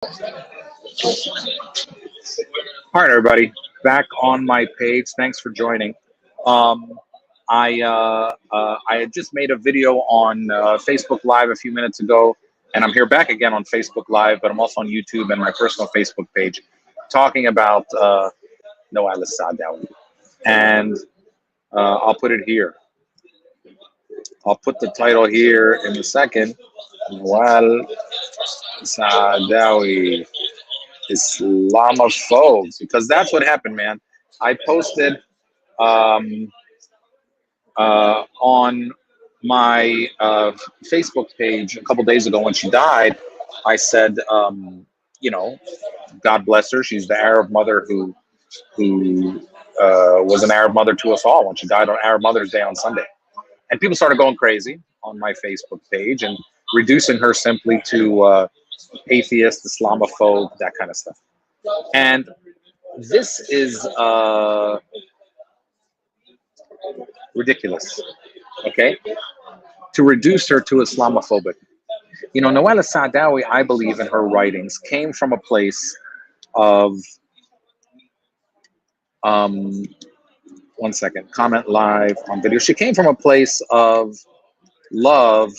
All right, everybody, back on my page. Thanks for joining. Um, I had just made a video on Facebook Live a few minutes ago, and I'm here back again on Facebook Live, but I'm also on YouTube and my personal Facebook page, talking about Nawal Saadawi. And I'll put it here. I'll put the title here in a second. Nawal Saadawi, Islamophobes, because that's what happened, man. I posted on my Facebook page a couple days ago when she died. I said, you know, God bless her. She's the Arab mother who was an Arab mother to us all when she died on Arab Mother's Day on Sunday. And people started going crazy on my Facebook page and reducing her simply to atheist, Islamophobe, that kind of stuff. And this is ridiculous, okay? To reduce her to Islamophobic. You know, Nawal Saadawi, I believe in her writings, came from a place of, one second, comment live on video. She came from a place of love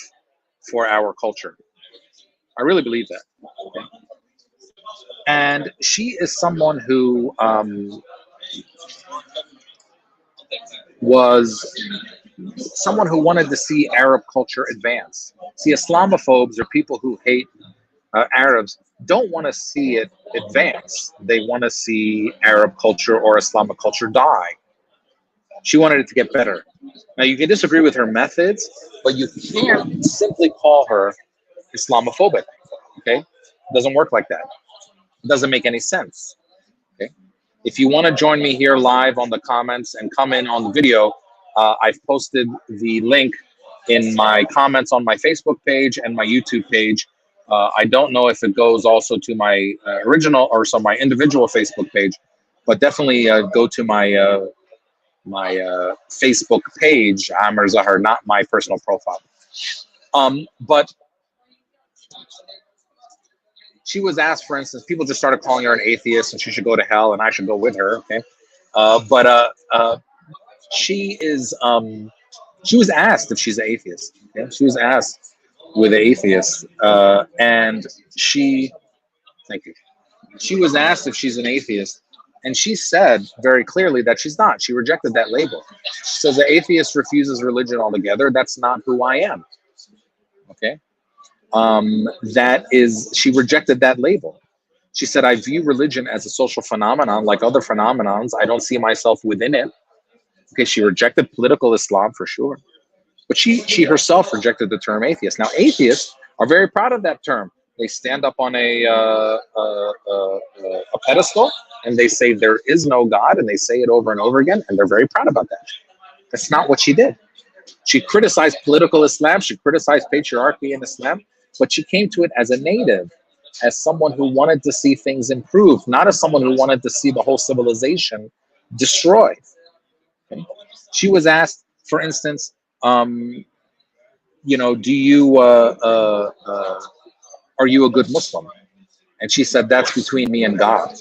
for our culture. I really believe that. Okay? And she is someone who was someone who wanted to see Arab culture advance. See, Islamophobes, or people who hate Arabs, don't want to see it advance. They want to see Arab culture or Islamic culture die. She wanted it to get better. Now, you can disagree with her methods, but you can't simply call her Islamophobic, okay? It doesn't work like that. It doesn't make any sense, okay? If you want to join me here live on the comments and come in on the video, I've posted the link in my comments on my Facebook page and my YouTube page. I don't know if it goes also to my original or my individual Facebook page, but definitely go to my my Facebook page, Amr Zahar, not my personal profile. But she was asked, for instance, people just started calling her an atheist and she should go to hell and I should go with her, okay? She was asked if she's an atheist. Okay? She was asked with an atheist, and thank you. She was asked if she's an atheist, and she said very clearly that she's not. She rejected that label. She says the atheist refuses religion altogether. That's not who I am. Okay. She rejected that label. She said, I view religion as a social phenomenon like other phenomenons. I don't see myself within it. Okay, she rejected political Islam for sure. But she herself rejected the term atheist. Now, atheists are very proud of that term. They stand up on a pedestal and they say there is no God, and they say it over and over again, and they're very proud about that. That's not what she did. She criticized political Islam, she criticized patriarchy in Islam, but she came to it as a native, as someone who wanted to see things improve, not as someone who wanted to see the whole civilization destroyed. Okay? She was asked, for instance, you know, do you are you a good Muslim? And she said, that's between me and God.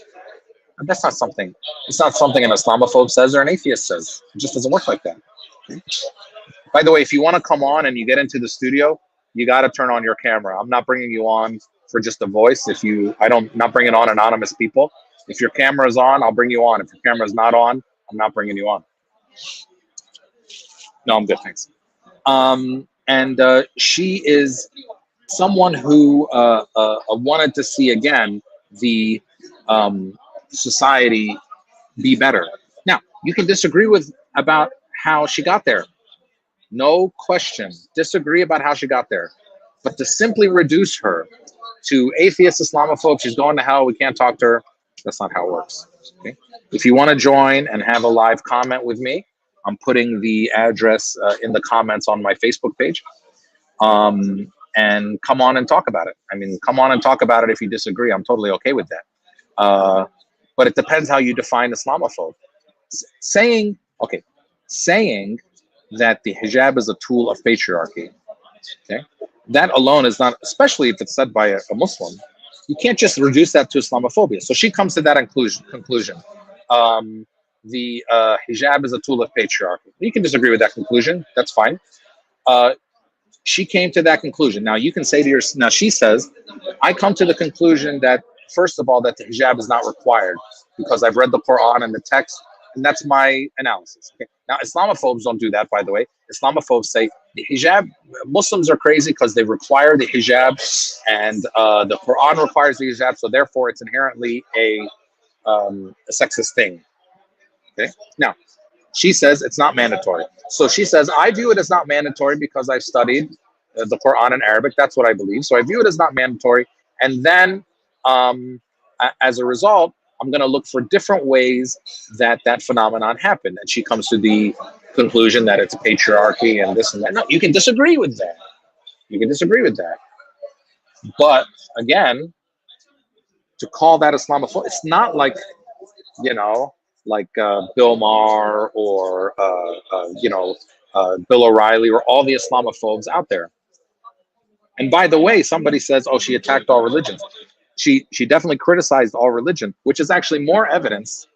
And that's not something, it's not something an Islamophobe says or an atheist says. It just doesn't work like that. Okay? By the way, if you want to come on and you get into the studio, you got to turn on your camera. I'm not bringing you on for just a voice. Not bringing on anonymous people. If your camera is on, I'll bring you on. If your camera is not on, I'm not bringing you on. No, I'm good, thanks. She is someone who wanted to see, again, the society be better. Now, you can disagree about how she got there. No question. Disagree about how she got there. But to simply reduce her to atheist Islamophobe, she's going to hell, we can't talk to her, that's not how it works. Okay? If you want to join and have a live comment with me, I'm putting the address in the comments on my Facebook page. And come on and talk about it. I mean, come on and talk about it if you disagree. I'm totally okay with that. But it depends how you define Islamophobe. Saying that the hijab is a tool of patriarchy, okay, that alone is not, especially if it's said by a Muslim, You can't just reduce that to Islamophobia. So she comes to that conclusion. The hijab is a tool of patriarchy. You can disagree with that conclusion. That's fine. She came to that conclusion. Now you can say to yourself, now she says, I come to the conclusion that, first of all, that the hijab is not required because I've read the Quran and the text, and that's my analysis. Okay? Now, Islamophobes don't do that, by the way. Islamophobes say the hijab, Muslims are crazy because they require the hijab, and the Quran requires the hijab, so therefore it's inherently a sexist thing. Okay. Now, she says it's not mandatory. So she says, I view it as not mandatory because I've studied the Quran in Arabic. That's what I believe. So I view it as not mandatory. And then as a result, I'm going to look for different ways that that phenomenon happened. And she comes to the conclusion that it's patriarchy and this and that. No, you can disagree with that. You can disagree with that. But again, to call that Islamophobia, it's not like, you know, like Bill Maher or Bill O'Reilly or all the Islamophobes out there. And by the way, somebody says, oh, she attacked all religions. She definitely criticized all religion, which is actually more evidence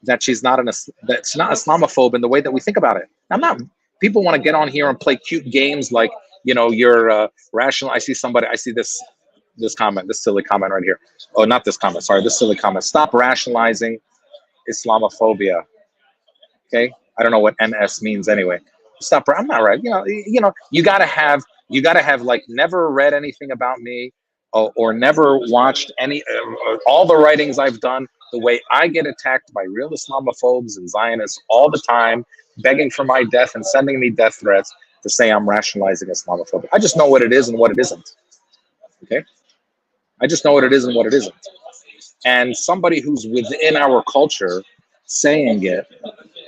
that she's not that's not Islamophobe in the way that we think about it. I'm not. People want to get on here and play cute games like, you know, you're rational. I see this comment, this silly comment right here. Oh, not this comment. Sorry, this silly comment. Stop rationalizing Islamophobia. Okay, I don't know what NS means anyway. Stop. I'm not right. You know. You gotta have like never read anything about me, or never watched any all the writings I've done. The way I get attacked by real Islamophobes and Zionists all the time, begging for my death and sending me death threats to say I'm rationalizing Islamophobia. I just know what it is and what it isn't. Okay, I just know what it is and what it isn't. And somebody who's within our culture saying it,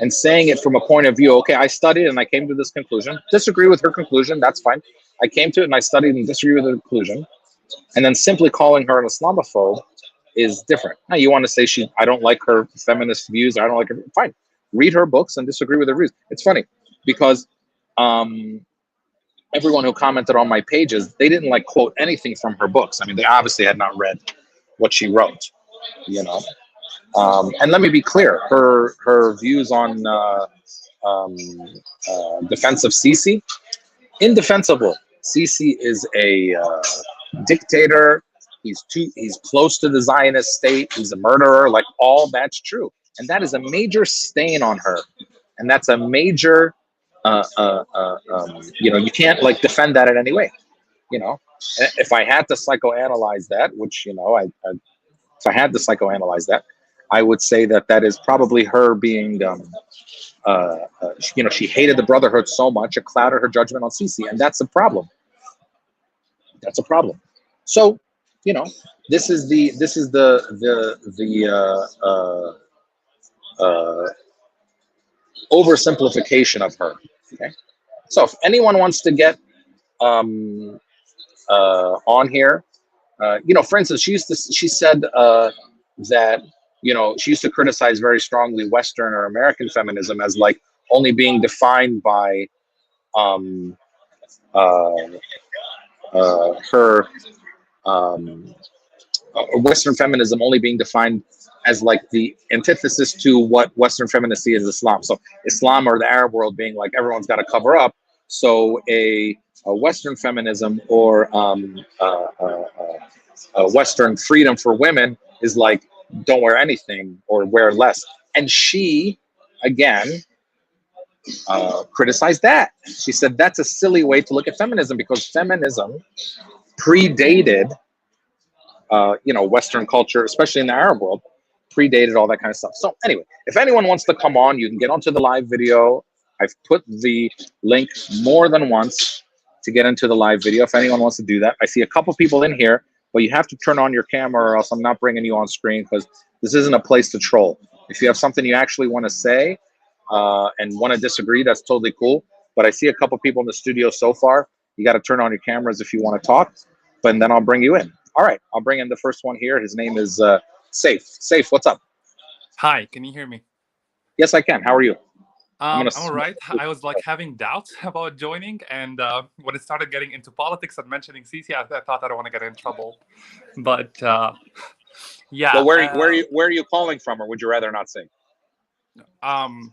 and saying it from a point of view, okay, I studied and I came to this conclusion. Disagree with her conclusion, that's fine. I came to it and I studied and disagree with the conclusion. And then simply calling her an Islamophobe is different. Now, you want to say I don't like her feminist views, I don't like her, fine. Read her books and disagree with her views. It's funny because everyone who commented on my pages, they didn't like quote anything from her books. I mean, they obviously had not read what she wrote, you know. And let me be clear, her views on defense of Sisi, indefensible. Sisi is a dictator. He's close to the Zionist state. He's a murderer. Like, all that's true, and that is a major stain on her, and that's a major. You can't like defend that in any way. You know, if I had to psychoanalyze that, which if I had to psychoanalyze that, I would say that is probably her being, she hated the Brotherhood so much it clouded her judgment on Sisi, and that's a problem. That's a problem. So, this is the oversimplification of her. Okay, so if anyone wants to get on here, for instance, she said that. She used to criticize very strongly Western or American feminism as like only being defined by Western feminism only being defined as like the antithesis to what Western feminists see as Islam. So Islam or the Arab world being like everyone's got to cover up. So a Western feminism or a Western freedom for women is like, don't wear anything or wear less. And she, again, criticized that. She said that's a silly way to look at feminism because feminism predated, Western culture, especially in the Arab world, predated all that kind of stuff. So anyway, if anyone wants to come on, you can get onto the live video. I've put the link more than once to get into the live video. If anyone wants to do that, I see a couple people in here. But you have to turn on your camera or else I'm not bringing you on screen because this isn't a place to troll. If you have something you actually want to say and want to disagree, that's totally cool. But I see a couple people in the studio so far. You got to turn on your cameras if you want to talk, but then I'll bring you in. All right, I'll bring in the first one here. His name is Saif. Saif, what's up? Hi, can you hear me? Yes, I can. How are you? I'm gonna. I'm all right. I was like having doubts about joining, and when it started getting into politics and mentioning Sisi, I thought I don't want to get in trouble. But Well, yeah, where are you calling from, or would you rather not say? um,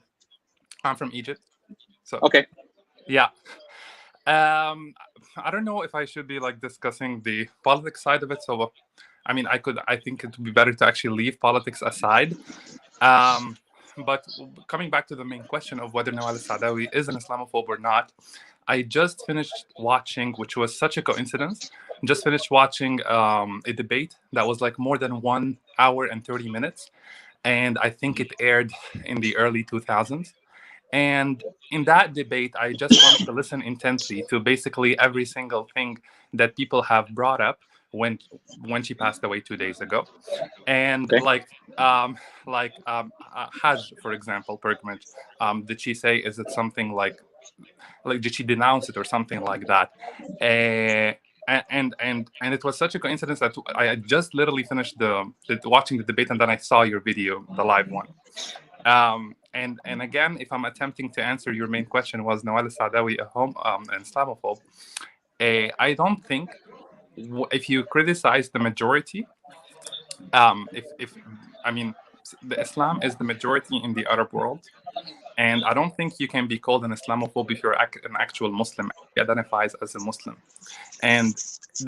I'm from Egypt, so Okay. yeah. Um, I don't know if I should be like discussing the politics side of it. So, I mean, I think it would be better to actually leave politics aside. Um, but coming back to the main question of whether Nawal Saadawi is an Islamophobe or not, I just finished watching, which was such a coincidence, just finished watching a debate that was like more than 1 hour and 30 minutes. And I think it aired in the early 2000s. And in that debate, I just wanted to listen intently to basically every single thing that people have brought up when when she passed away 2 days ago. And Okay. Hajj, for example, pilgrimage. Did she say, is it something like did she denounce it or something like that? Uh, and it was such a coincidence that I had just literally finished the watching the debate, and then I saw your video, the live one. And again, if I'm attempting to answer your main question, was Nawal Saadawi an Islamophobe? I don't think if you criticize the majority, if I mean, the Islam is the majority in the Arab world, and I don't think you can be called an Islamophobe if you're an actual Muslim, who identifies as a Muslim. And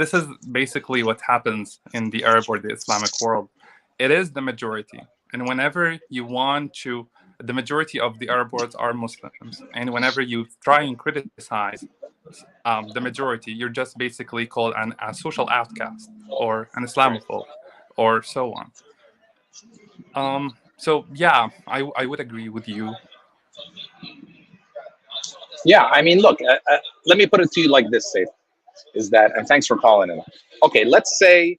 this is basically what happens in the Arab or the Islamic world. It is the majority. And whenever you want to, the majority of the Arab world are Muslims. And whenever you try and criticize the majority, you're just basically called a social outcast or an Right. Islamophobe or so on. So yeah, I would agree with you. Yeah. I mean, look. Let me put it to you like this, Safe. Is that, and thanks for calling in. Okay. Let's say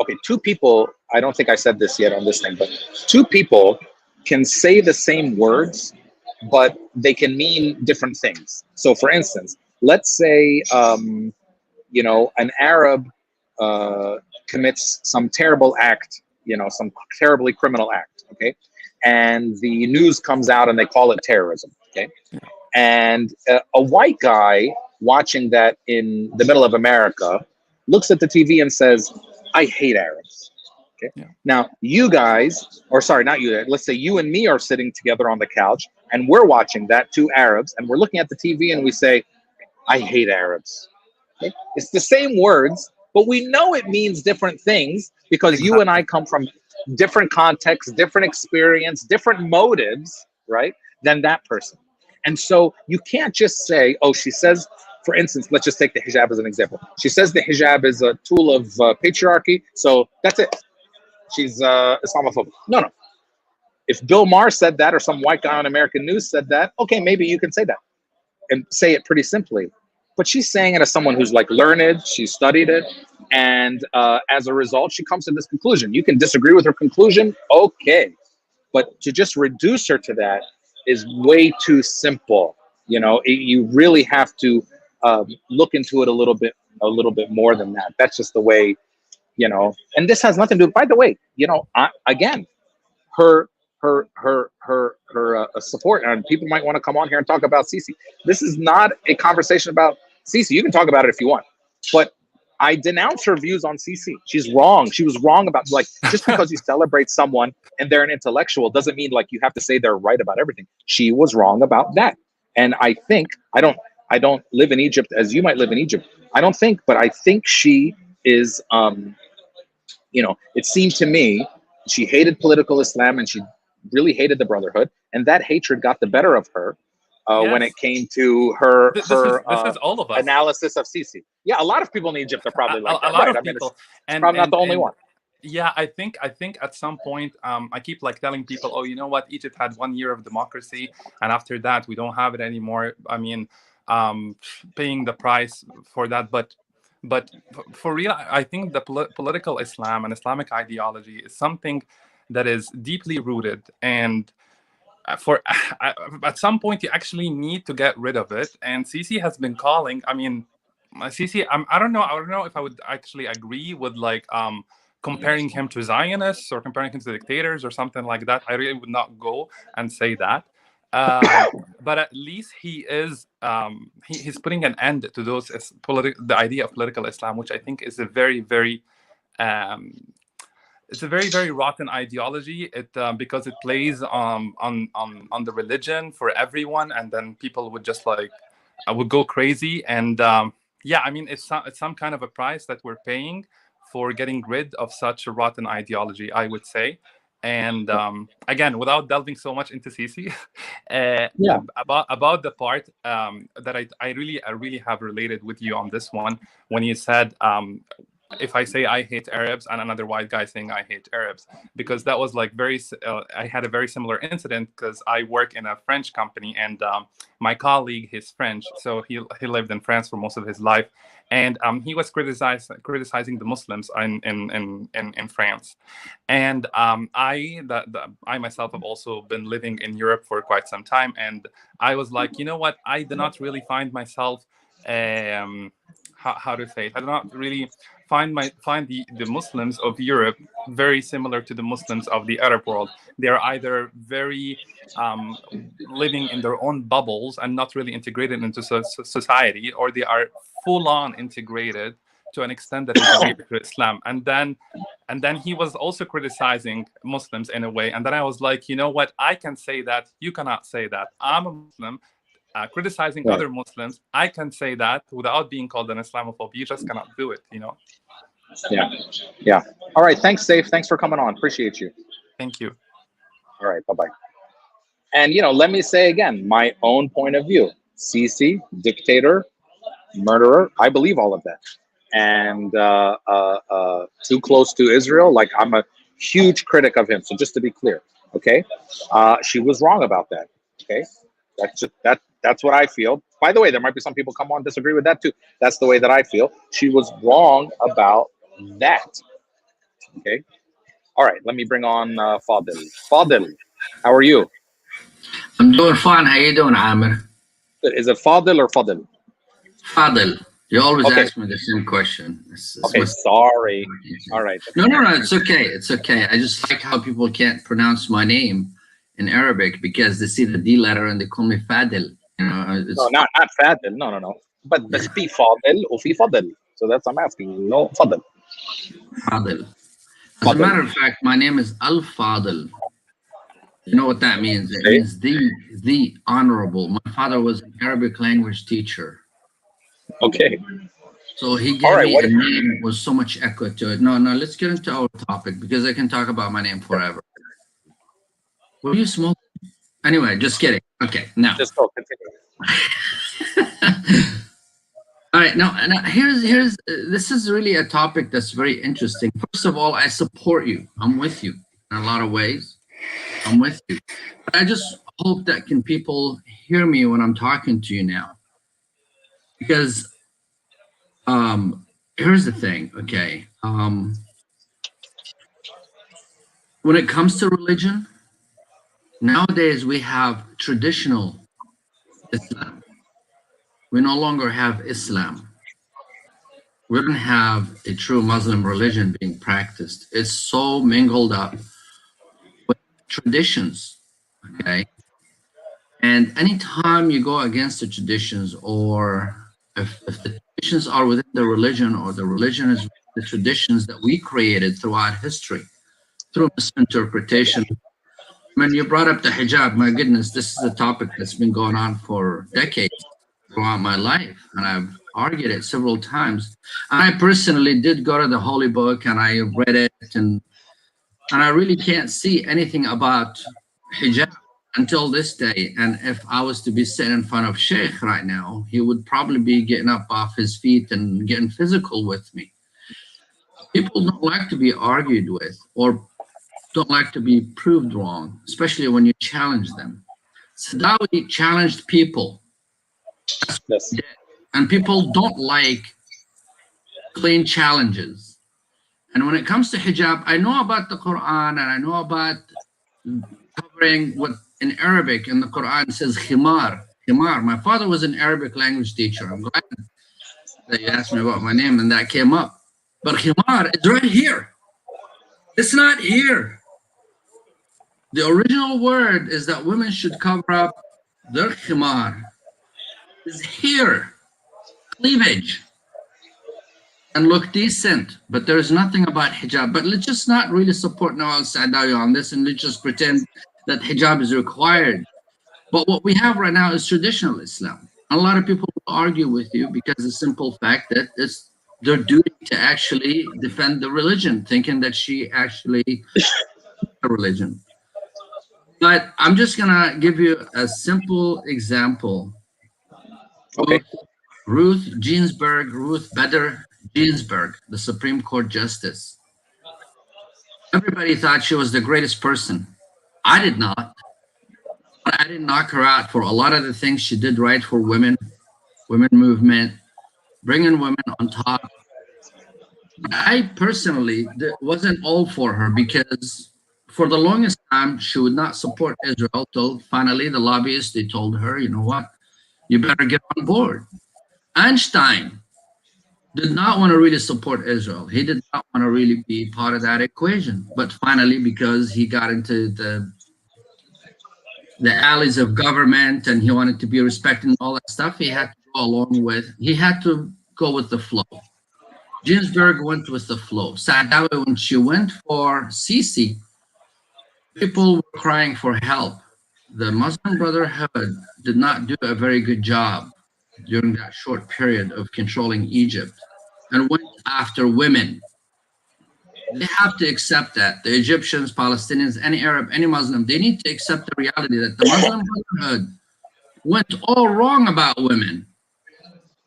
okay, two people. I don't think I said this yet on this thing, but two people can say the same words, but they can mean different things. So, for instance, let's say an Arab uh, commits some terrible act, some terribly criminal act, okay, and the news comes out and they call it terrorism, okay, and a white guy watching that in the middle of America looks at the TV and says, "I hate Arabs." Okay. Yeah. Now, you guys, or sorry, not you, let's say you and me are sitting together on the couch and we're watching that, two Arabs, and we're looking at the TV and we say, "I hate Arabs." Okay? It's the same words, but we know it means different things because you and I Exactly. come from different contexts, different experience, different motives, right, than that person. And so you can't just say, oh, she says, for instance, let's just take the hijab as an example. She says the hijab is a tool of patriarchy, so that's it. She's Islamophobic. No, no. If Bill Maher said that or some white guy on American news said that, okay, maybe you can say that and say it pretty simply. But she's saying it as someone who's like learned, she studied it, and as a result, she comes to this conclusion. You can disagree with her conclusion, okay, but to just reduce her to that is way too simple. You really have to look into it a little bit more than that. That's just the way, And this has nothing to do. By the way, again, her support, and people might want to come on here and talk about Sisi. This is not a conversation about Sisi. You can talk about it if you want, but I denounce her views on Sisi. She's wrong. She was wrong about, like, just because you celebrate someone and they're an intellectual doesn't mean like you have to say they're right about everything. She was wrong about that, and I think I don't live in Egypt as you might live in Egypt. I don't think, but I think she is. It seemed to me she hated political Islam and she really hated the Brotherhood, and that hatred got the better of her when Yes. it came to her This is all of us. analysis of Sisi. Yeah, a lot of people in Egypt are probably like A that, lot right? of I mean, people, it's and probably not and the only and one. yeah, I think at some point, I keep like telling people, oh, you know what, Egypt had 1 year of democracy, and after that we don't have it anymore. I mean, um paying the price for that. But for real, I think the political Islam and Islamic ideology is something that is deeply rooted, and for at some point you actually need to get rid of it. And Sisi has been calling, I mean, Sisi, I don't know if I would actually agree with like comparing him to Zionists or comparing him to dictators or something like that. I really would not go and say that. But at least he is he's putting an end to those the idea of political Islam, which I think is a very, very it's a very, very rotten ideology. It because it plays on the religion for everyone, and then people would just like would go crazy. And yeah, I mean, it's some kind of a price that we're paying for getting rid of such a rotten ideology, I would say. And again, without delving so much into Sisi, about the part that I really have related with you on this one, when you said if I say I hate Arabs and another white guy saying I hate Arabs, because that was like I had a very similar incident because I work in a French company, and my colleague, he's French, so he lived in France for most of his life, and he was criticizing the Muslims in France, and I myself have also been living in Europe for quite some time, and I was like, you know what, I do not really find myself how to say it, I do not really find the Muslims of Europe very similar to the Muslims of the Arab world. They are either very living in their own bubbles and not really integrated into society, or they are full-on integrated to an extent that is weird to Islam. And then he was also criticizing Muslims in a way. And then I was like, you know what? I can say that. You cannot say that. I'm a Muslim. Criticizing other Muslims, I can say that without being called an Islamophobe. You just cannot do it, you know? Yeah. All right. Thanks, Saif. Thanks for coming on. Appreciate you. Thank you. All right. Bye-bye. And, let me say again, my own point of view. Sisi, dictator, murderer. I believe all of that. And too close to Israel. Like, I'm a huge critic of him. So just to be clear, okay? She was wrong about that, okay? That's what I feel. By the way, there might be some people come on disagree with that too. That's the way that I feel. She was wrong about that. Okay. All right. Let me bring on Fadil. Fadil, how are you? I'm doing fine. How you doing, Amir? Is it Fadil or Fadil? Fadil. You always ask me the same question. Okay, sorry. All right. No, it's okay. It's okay. I just like how people can't pronounce my name in Arabic because they see the D letter and they call me Fadil. No, not Fadil. No. But في Fadil وفي Fadil. So that's I'm asking. No, Fadil. Fadil. As a matter of fact, my name is Al Fadil. You know what that means? It means the honorable. My father was an Arabic language teacher. Okay. So he gave me a name with so much echo to it. No, let's get into our topic because I can talk about my name forever. Were you smoking? Anyway, just kidding. Okay, now. Just go, continue. All right, now here's this is really a topic that's very interesting. First of all, I support you. I'm with you in a lot of ways. I'm with you. But I just hope that people hear me when I'm talking to you now. Because here's the thing, okay? When it comes to religion, nowadays we have traditional Islam. We no longer have Islam. We don't have a true Muslim religion being practiced. It's so mingled up with traditions, okay? And anytime you go against the traditions, or if the traditions are within the religion, or the religion is the traditions that we created throughout history, through misinterpretation. When you brought up the hijab, my goodness, this is a topic that's been going on for decades throughout my life, and I've argued it several times. And I personally did go to the holy book and I read it, and I really can't see anything about hijab until this day. And if I was to be sitting in front of Sheikh right now, he would probably be getting up off his feet and getting physical with me. People don't like to be argued with, or don't like to be proved wrong, especially when you challenge them. Saadawi challenged people. Yes. And people don't like clean challenges. And when it comes to hijab, I know about the Quran, and I know about covering what in Arabic in the Quran says khimar. Khimar. My father was an Arabic language teacher. I'm glad that you asked me about my name and that came up. But khimar is right here. It's not here. The original word is that women should cover up their khimar. Is here. Cleavage. And look decent. But there's nothing about hijab. But let's just not really support Nawal Saadawi on this, and let's just pretend that hijab is required. But what we have right now is traditional Islam. A lot of people will argue with you because the simple fact that it's their duty to actually defend the religion, thinking that she actually is a religion. But I'm just gonna give you a simple example. Okay. Ruth Bader Ginsburg, the Supreme Court Justice. Everybody thought she was the greatest person. I did not. But I didn't knock her out for a lot of the things she did right for women movement, bringing women on top. I personally wasn't all for her because for the longest time, she would not support Israel till finally the lobbyists, they told her, you know what, you better get on board. Einstein did not want to really support Israel. He did not want to really be part of that equation. But finally, because he got into the alleys of government and he wanted to be respected and all that stuff, he had to go with the flow. Ginsburg went with the flow. Saadawi, when she went for Sisi, people were crying for help. The Muslim Brotherhood did not do a very good job during that short period of controlling Egypt and went after women. They have to accept that. The Egyptians, Palestinians, any Arab, any Muslim, they need to accept the reality that the Muslim Brotherhood went all wrong about women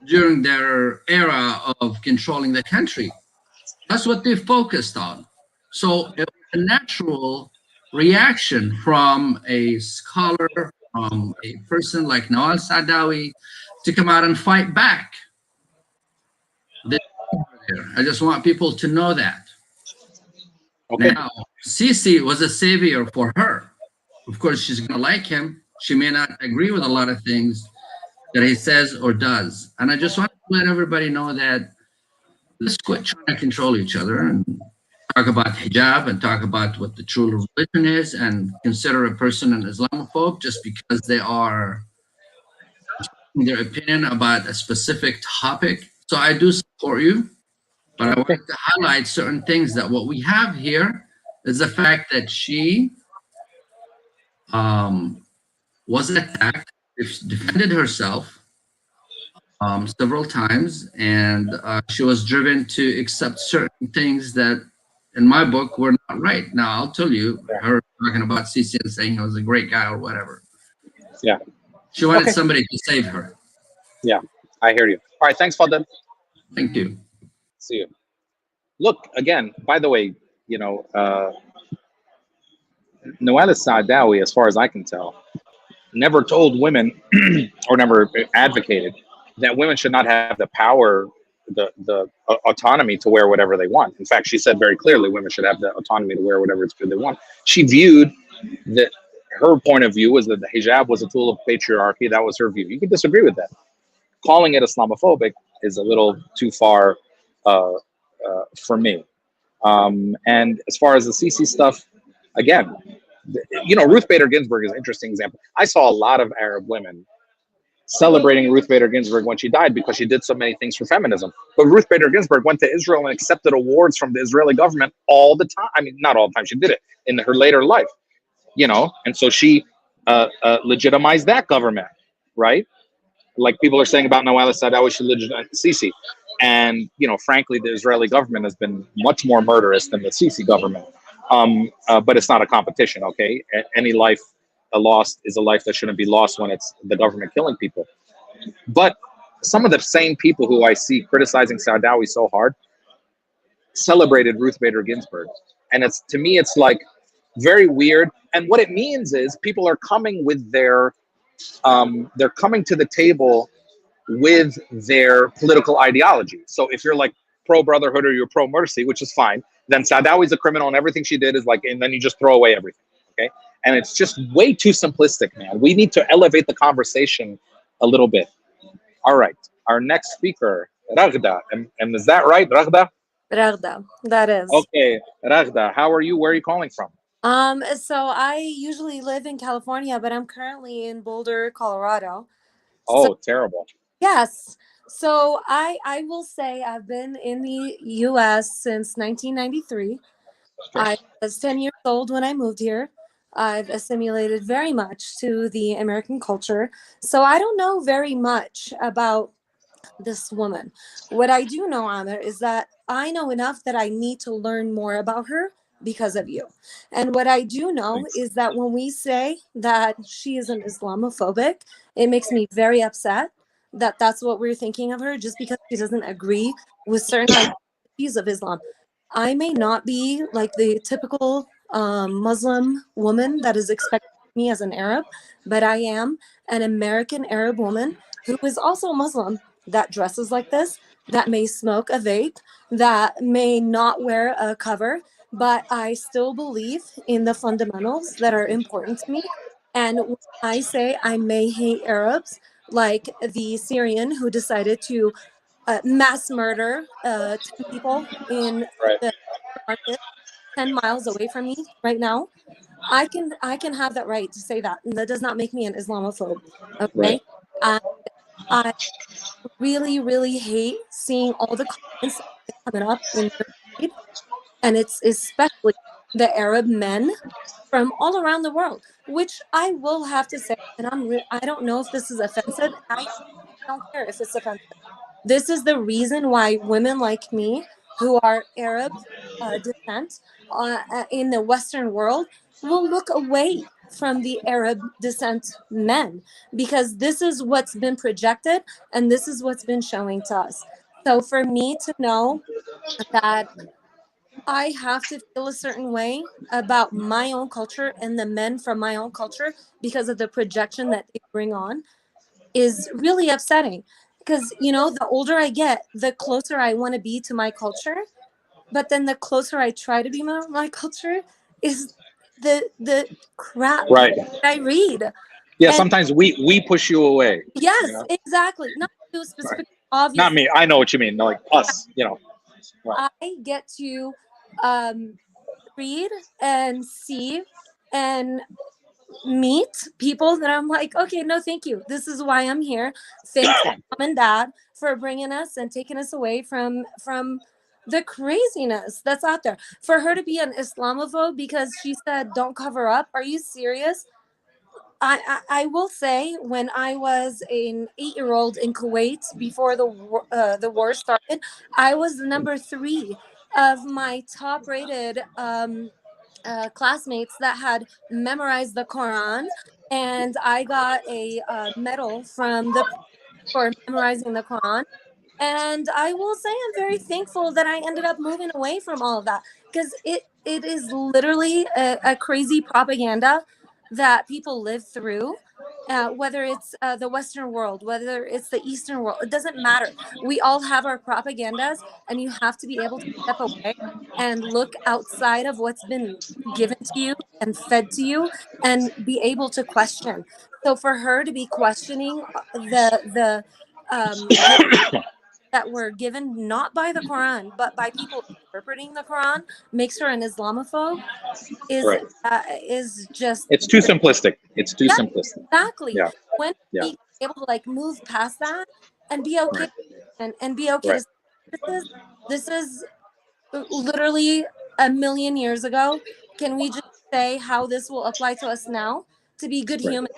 during their era of controlling the country. That's what they focused on. So it was a natural reaction from a scholar, from a person like Nawal Saadawi to come out and fight back. I just want people to know that. Okay. Now, Sisi was a savior for her. Of course, she's going to like him. She may not agree with a lot of things that he says or does. And I just want to let everybody know that let's quit trying to control each other and talk about hijab and talk about what the true religion is and consider a person an Islamophobe just because they are their opinion about a specific topic. So I do support you, but I want to highlight certain things that what we have here is the fact that she was attacked, defended herself several times, and she was driven to accept certain things that in my book were not right. Now I'll tell you, her talking about Sisi and saying he was a great guy or whatever. Yeah. She wanted somebody to save her. Yeah, I hear you. All right, thanks, Fadel. Thank you. See you. Look, again, by the way, you know, Nawal Saadawi, as far as I can tell, never told women or never advocated that women should not have the power, the autonomy to wear whatever they want. In fact, she said very clearly women should have the autonomy to wear whatever it's good they want. She viewed that her point of view was that the hijab was a tool of patriarchy. That was her view. You can disagree with that. Calling it Islamophobic is a little too far for me. And as far as the Sisi stuff, again, you know, Ruth Bader Ginsburg is an interesting example. I saw a lot of Arab women celebrating Ruth Bader Ginsburg when she died because she did so many things for feminism. But Ruth Bader Ginsburg went to Israel and accepted awards from the Israeli government all the time. I mean, not all the time. She did it in her later life, you know, and so she legitimized that government, right? Like people are saying about Nawal Saadawi, she legitimized Sisi. And, you know, frankly, the Israeli government has been much more murderous than the Sisi government. But it's not a competition, okay? Any life lost is a life that shouldn't be lost when it's the government killing people. But some of the same people who I see criticizing Saadawi so hard celebrated Ruth Bader Ginsburg. And it's, to me, it's like very weird. And what it means is people are coming with their, they're coming to the table with their political ideology. So if you're like pro-brotherhood or you're pro-mercy, which is fine, then Saadawi's a criminal and everything she did is like, and then you just throw away everything, okay? And it's just way too simplistic, man. We need to elevate the conversation a little bit. All right, our next speaker, Raghda, and is that right, Raghda? Ragda, that is. Okay, Ragda, how are you? Where are you calling from? So I usually live in California, but I'm currently in Boulder, Colorado. So Oh, terrible. yes. So I will say I've been in the US since 1993. I was 10 years old when I moved here. I've assimilated very much to the American culture. So I don't know very much about this woman. What I do know, Amir, is that I know enough that I need to learn more about her because of you. And what I do know Thanks. is that when we say that she is an Islamophobic, it makes me very upset that that's what we're thinking of her just because she doesn't agree with certain ideologies of Islam. I may not be like the typical Muslim woman that is expected of me as an Arab, but I am an American Arab woman who is also Muslim that dresses like this, that may smoke a vape, that may not wear a cover, but I still believe in the fundamentals that are important to me. And when I say I may hate Arabs, like the Syrian who decided to mass murder 10 people in Right. the market 10 miles away from me right now, I can have that right to say that. And that does not make me an Islamophobe. Right. Okay. And I really, really hate seeing all the comments that are coming up in your feed, and it's especially the Arab men from all around the world, which I will have to say, and I don't know if this is offensive. I don't care if it's offensive. This is the reason why women like me, who are Arab descent in the Western world, will look away from the Arab descent men, because this is what's been projected and this is what's been showing to us. So for me to know that I have to feel a certain way about my own culture and the men from my own culture because of the projection that they bring on is really upsetting. Because, you know, the older I get, the closer I want to be to my culture. But then the closer I try to be my culture is the crap Right. that I read. Yeah, And sometimes we push you away. yes, You know? exactly. Not you Right. specifically, Not obviously. me. I know what you mean. Like us, you know. Right. I get to um, read and see and meet people that I'm like, okay, no, thank you. This is why I'm here. Thanks, mom and dad, for bringing us and taking us away from the craziness that's out there. For her to be an Islamophobe because she said don't cover up. Are you serious? I will say, when I was an 8-year-old in Kuwait before the war started, I was number 3 of my top rated classmates that had memorized the Quran, and I got a medal from the for memorizing the Quran. And I will say I'm very thankful that I ended up moving away from all of that, because it is literally a crazy propaganda that people live through. Whether it's the Western world, whether it's the Eastern world, it doesn't matter. We all have our propagandas, and you have to be able to step away and look outside of what's been given to you and fed to you, and be able to question. So for her to be questioning the that were given not by the Quran but by people interpreting the Quran makes her an Islamophobe Right. is just It's too simplistic. It's too yeah, simplistic. exactly. Yeah. When Yeah. we able to like move past that and be okay, Right. and be okay to Right. say, this is literally a million years ago. Can we just say how this will apply to us now to be good Right. humans?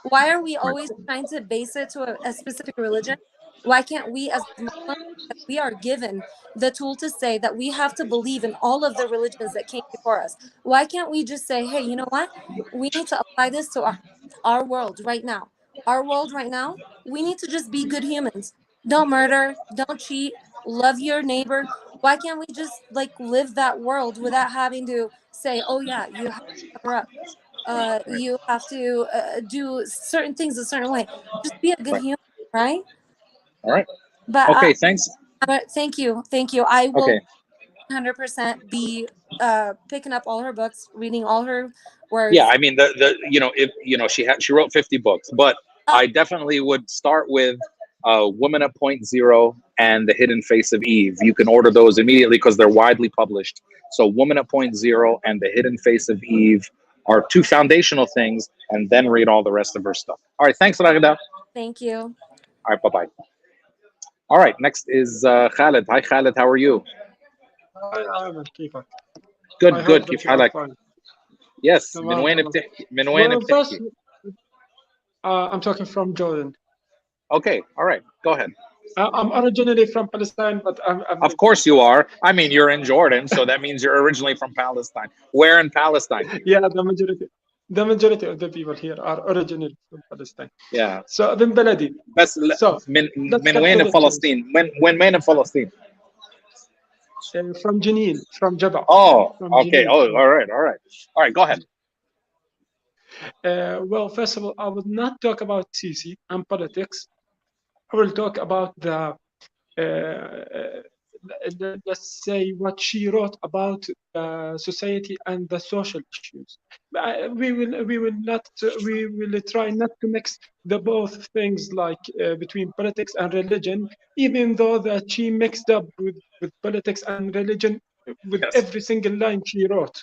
Why are we Right. always trying to base it to a specific religion? Why can't we, as Muslims, that we are given the tool to say that we have to believe in all of the religions that came before us? Why can't we just say, hey, you know what? We need to apply this to our world right now. Our world right now, we need to just be good humans. Don't murder, don't cheat, love your neighbor. Why can't we just like live that world without having to say, oh yeah, you have to cover up, Right. you have to do certain things a certain way. Just be a good Right. human, right? All right. But Okay. Thanks. thank you, thank you. I will Okay. 100% be picking up all her books, reading all her Yeah. words. I mean, the you know, if you know, she wrote 50 books, but Uh, I definitely would start with Woman at Point Zero, and The Hidden Face of Eve. You can order those immediately because they're widely published. So Woman at Point Zero and The Hidden Face of Eve are two foundational things, and then read all the rest of her stuff. All right, thanks, Ragda. Thank you. All right, bye-bye. All right, next is Khaled. Hi, Khaled, how are you? Hi, Ahmed, كيفك? Good, I good. hope كيف that you are حالك? fine. Yes. تمام، من وين تمام. بتحكي؟ من وين Well, first, بتحكي؟ I'm talking from Jordan. Okay, all right, go ahead. I'm originally from Palestine, but I'm Of course you are. I mean, you're in Jordan, so that means you're originally from Palestine. Where in Palestine? yeah, the majority of the people here are originally from Palestine. Yeah. So من بلدي. بس So من let's cut وين to the فلسطين؟ وين فلسطين؟ chase. From Jenin, from Jabal. Oh, From okay. Jenin. Oh, all right. All right, go ahead. Well, first of all, I will not talk about Sisi and politics. I will talk about the let's say what she wrote about society and the social issues. We will try not to mix the both things, like between politics and religion, even though that she mixed up with politics and religion with Yes. every single line she wrote.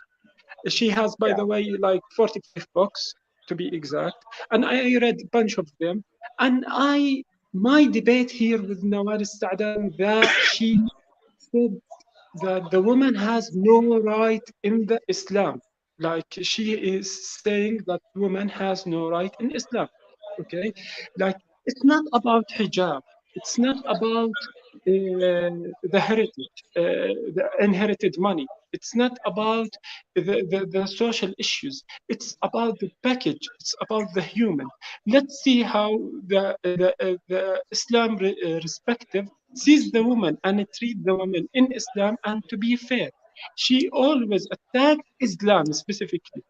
She has, by the way, like 45 books to be exact, and I read a bunch of them. And my debate here with Nawal Saadawi, that she said that the woman has no right in the Islam. Like, she is saying that woman has no right in Islam. Okay, like, it's not about hijab. It's not about the heritage, the inherited money. It's not about the social issues. It's about the package. It's about the human. Let's see how the Islam respective sees the woman and treat the woman in Islam. And to be fair, she always attacked Islam specifically.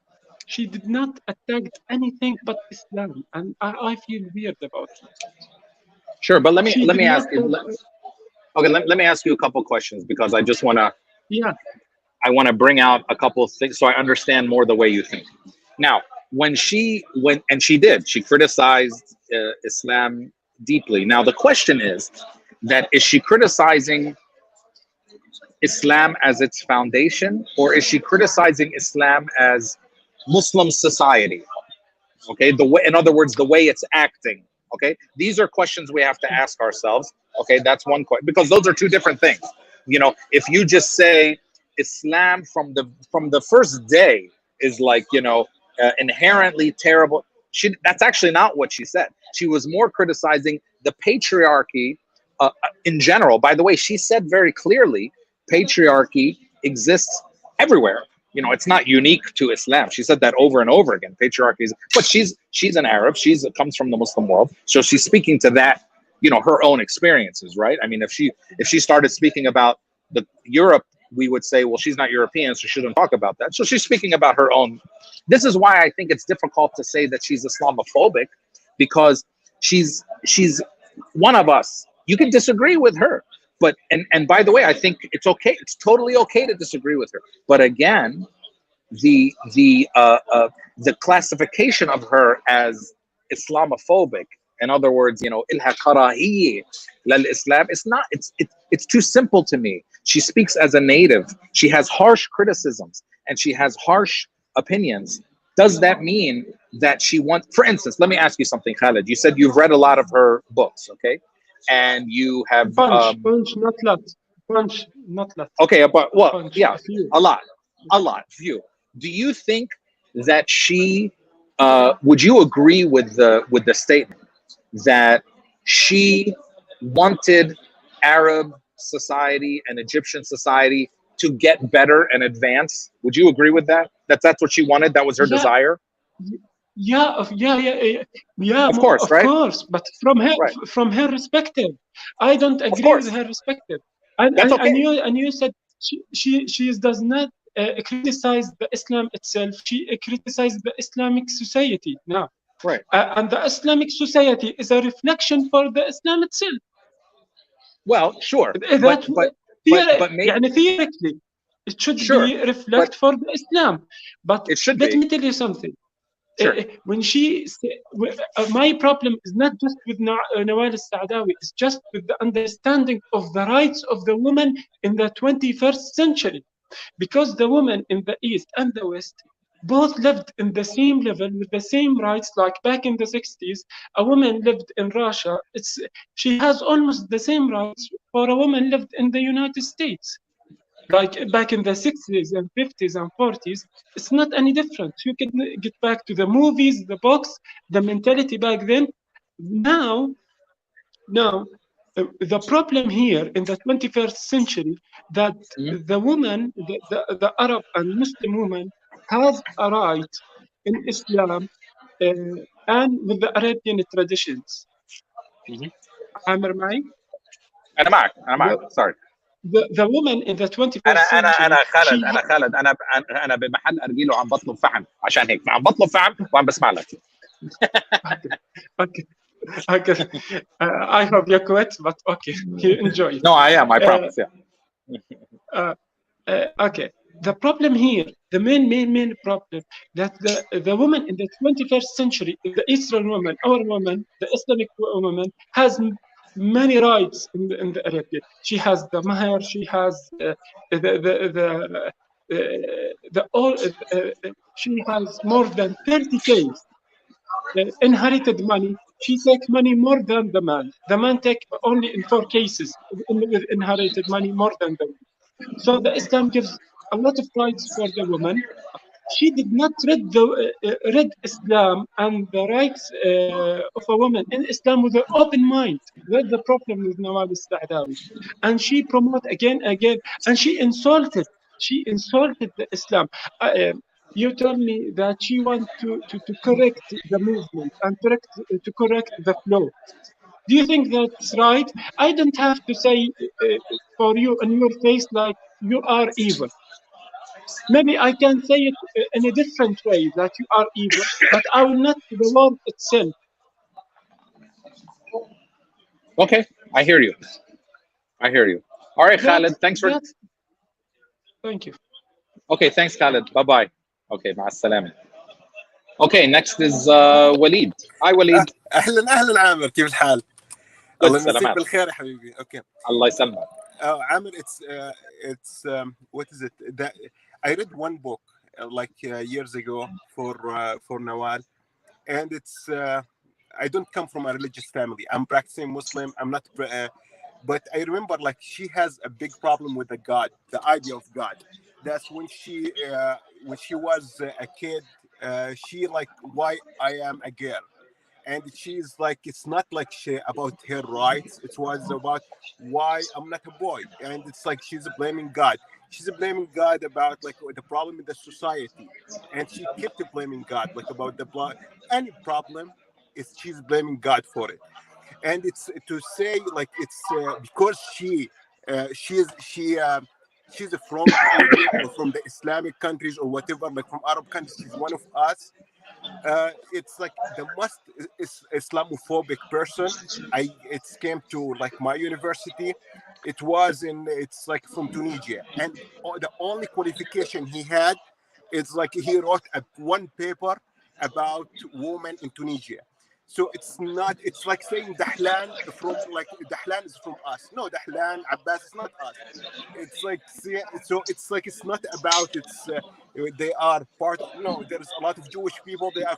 She did not attack anything but Islam, and I feel weird about it. Sure, but let She me did ask not you. Let me ask you a couple questions, because I just want to yeah. bring out a couple of things so I understand more the way you think. Now, when she criticized Islam deeply. Now, the question is she criticizing Islam as its foundation, or is she criticizing Islam as Muslim society? Okay, in other words, the way it's acting. Okay, these are questions we have to ask ourselves. Okay, that's one question, because those are two different things. You know, if you just say Islam from the first day is like, inherently terrible, that's actually not what she said. She was more criticizing the patriarchy in general. By the way, she said very clearly, patriarchy exists everywhere. You know, it's not unique to Islam. She said that over and over again. Patriarchy is, but she's an Arab. Comes from the Muslim world, so she's speaking to that, her own experiences, right? I mean, if she started speaking about Europe, we would say, well, she's not European, so she shouldn't talk about that. So she's speaking about her own. This is why I think it's difficult to say that she's Islamophobic, because she's one of us. You can disagree with her. But and by the way, I think it's okay. It's totally okay to disagree with her. But again, the classification of her as Islamophobic, in other words, ilha karahiyya lil Islam, it's too simple to me. She speaks as a native. She has harsh criticisms and she has harsh opinions. Does that mean that she wants? For instance, let me ask you something, Khaled. You said you've read a lot of her books, okay? And you have punch, not lot. Okay, but well, punch, yeah, a lot, few. Do you think that she would you agree with the statement that she wanted Arab society and Egyptian society to get better and advance? Would you agree with that? That's what she wanted? That was her desire? Yeah, Of course, right? Of course, but from her perspective, I don't agree with her perspective. And that's okay. And you said she does not criticize the Islam itself. She criticizes the Islamic society now. Right. And the Islamic society is a reflection for the Islam itself. Well, sure, but maybe theoretically, it should be reflect for the Islam. But it should let me tell you something. Sure. When my problem is not just with Nawal al-Saadawi, it's just with the understanding of the rights of the woman in the 21st century. Because the women in the East and the West both lived in the same level with the same rights. Like back in the 60s, a woman lived in Russia. She has almost the same rights for a woman lived in the United States. Like back in the 60s and 50s and 40s, it's not any different. You can get back to the movies, the books, the mentality back then. Now, the problem here in the 21st century, that the woman, the Arab and Muslim woman, has a right in Islam and with the Arabian traditions. عامر معي؟ انا معك sorry. The woman in the 21st انا century. خالد انا بمحل ارجيله عم بطلب فحم، عشان هيك عم بطلب فحم وعم بسمع لك. Okay. I hope you quit, but okay, you enjoy it. No, I am. I promise. Okay. The problem here, the main problem, that the woman in the 21st century, the Eastern woman, our woman, the Islamic woman, has many rights in the Arabia. She has the mahr. She has she has more than 30 Ks. Inherited money. She takes money more than the man. The man take only in 4 cases with inherited money more than the man. So the Islam gives a lot of rights for the woman. She did not read Islam and the rights of a woman in Islam with an open mind. That's the problem with Nawal al-Saadawi. And she promote again, and she insulted the Islam. You told me that she wants to correct the movement and to correct the flow. Do you think that's right? I don't have to say for you in your face like you are evil. Maybe I can say it in a different way that you are evil, but I will not the word itself. Okay, I hear you. All right, Khaled, thanks for. Thank you. Okay, thanks, Khaled. Bye bye. Okay, مع السلامة. Okay, next is Walid. Hi, Walid. اهلا عامر، كيف الحال؟ الله يمسيك بالخير يا حبيبي. Okay. الله يسلمك. Amir, it's what is it? That I read one book like years ago for Nawal, and it's I don't come from a religious family. I'm practicing Muslim. I'm not, but I remember like she has a big problem with the God, the idea of God. That's when she was a kid. She like, why I am a girl. And she's like, it's not like about her rights. It was about why I'm not a boy. And it's like she's blaming God. She's blaming God about like the problem in the society. And she kept blaming God like about any problem is she's blaming God for it. And it's to say like it's because she's from Egypt or from the Islamic countries or whatever, like from Arab countries, she's one of us. It's like the most Islamophobic person. It came to like my university. It's like from Tunisia, and the only qualification he had is like he wrote one paper about women in Tunisia. So it's like saying Dahlan is from us. No, Dahlan, Abbas is not us. It's like, it's not about they are part of, no, there's a lot of Jewish people, they are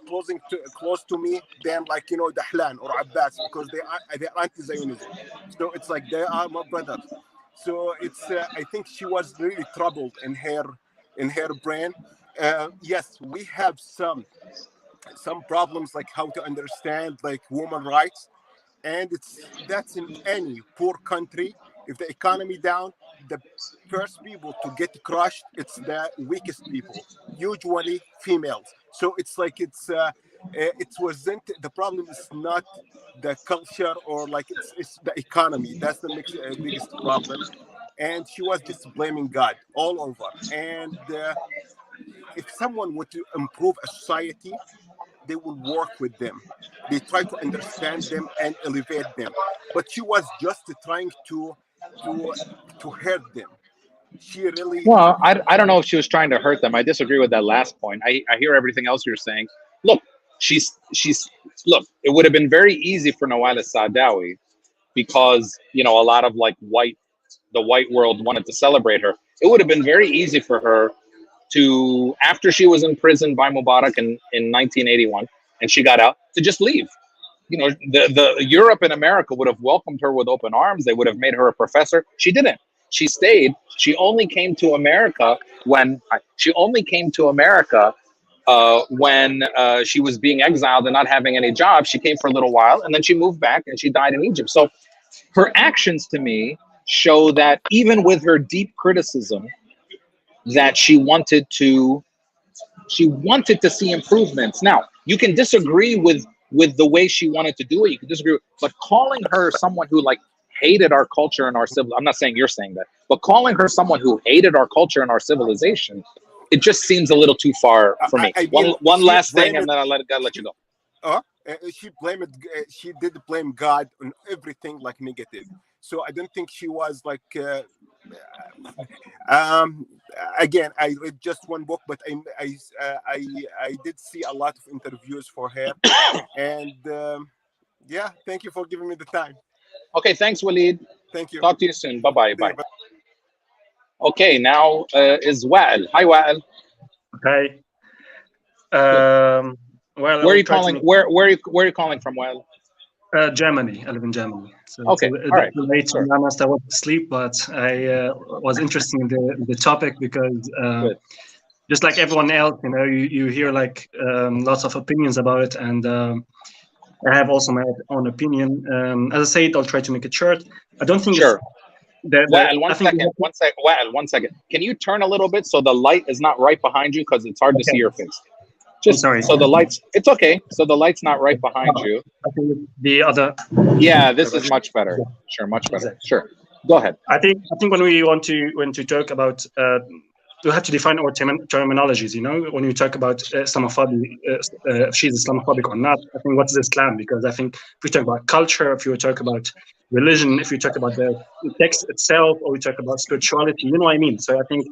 close to me than like, Dahlan or Abbas, because they're anti-Zionism. So it's like they are my brothers. So it's, I think she was really troubled in her brain. Yes, we have some problems like how to understand like women rights, and that's in any poor country. If the economy down, the first people to get crushed, it's the weakest people, usually females. So it's like it wasn't, the problem is not the culture or like it's the economy. That's the biggest problem. And she was just blaming God all over. And if someone were to improve a society, they will work with them. They try to understand them and elevate them. But she was just trying to hurt them. She really... Well, I don't know if she was trying to hurt them. I disagree with that last point. I hear everything else you're saying. Look, she's look, it would have been very easy for Nawal Saadawi, because a lot of like the white world wanted to celebrate her. It would have been very easy for her to, after she was imprisoned by Mubarak in 1981 and she got out, to just leave. The Europe and America would have welcomed her with open arms. They would have made her a professor. She didn't. She stayed. She only came to America when she was being exiled and not having any job. She came for a little while and then she moved back and she died in Egypt. So her actions to me show that even with her deep criticism, that she wanted to see improvements. Now, you can disagree with the way she wanted to do it. You can disagree, but calling her someone who like hated our culture and our civil, I'm not saying you're saying that, but calling her someone who hated our culture and our civilization, it just seems a little too far for me. One last thing, and then I'll let you go. She did blame God on everything like negative. So I don't think she was like again, I read just one book, but I did see a lot of interviews for her, and yeah, thank you for giving me the time. Okay, thanks, Waleed. Thank you. Talk to you soon. Bye. Okay, now is Wael. Hi, Wael. Hi. Well, where are you calling? Where are you calling from, Wael? Germany. I live in Germany. So okay, all right. Late, to be honest, I was asleep, but I was interested in the topic because just like everyone else, you hear like lots of opinions about it, and I have also my own opinion. As I said, I'll try to make it short. I don't think sure. Wael, one second. Can you turn a little bit so the light is not right behind you, because it's hard to see your face? Just sorry. So the lights, it's okay. So the light's not right behind you. I think the other. Yeah, this is much better. Sure, much better. Exactly. Sure. Go ahead. I think when we want to talk about, we have to define our terminologies. When we talk about Islamophobia, if she's Islamophobic or not. I think what's Islam? Because I think if we talk about culture, if we talk about religion, if we talk about the text itself, or we talk about spirituality, you know what I mean. So I think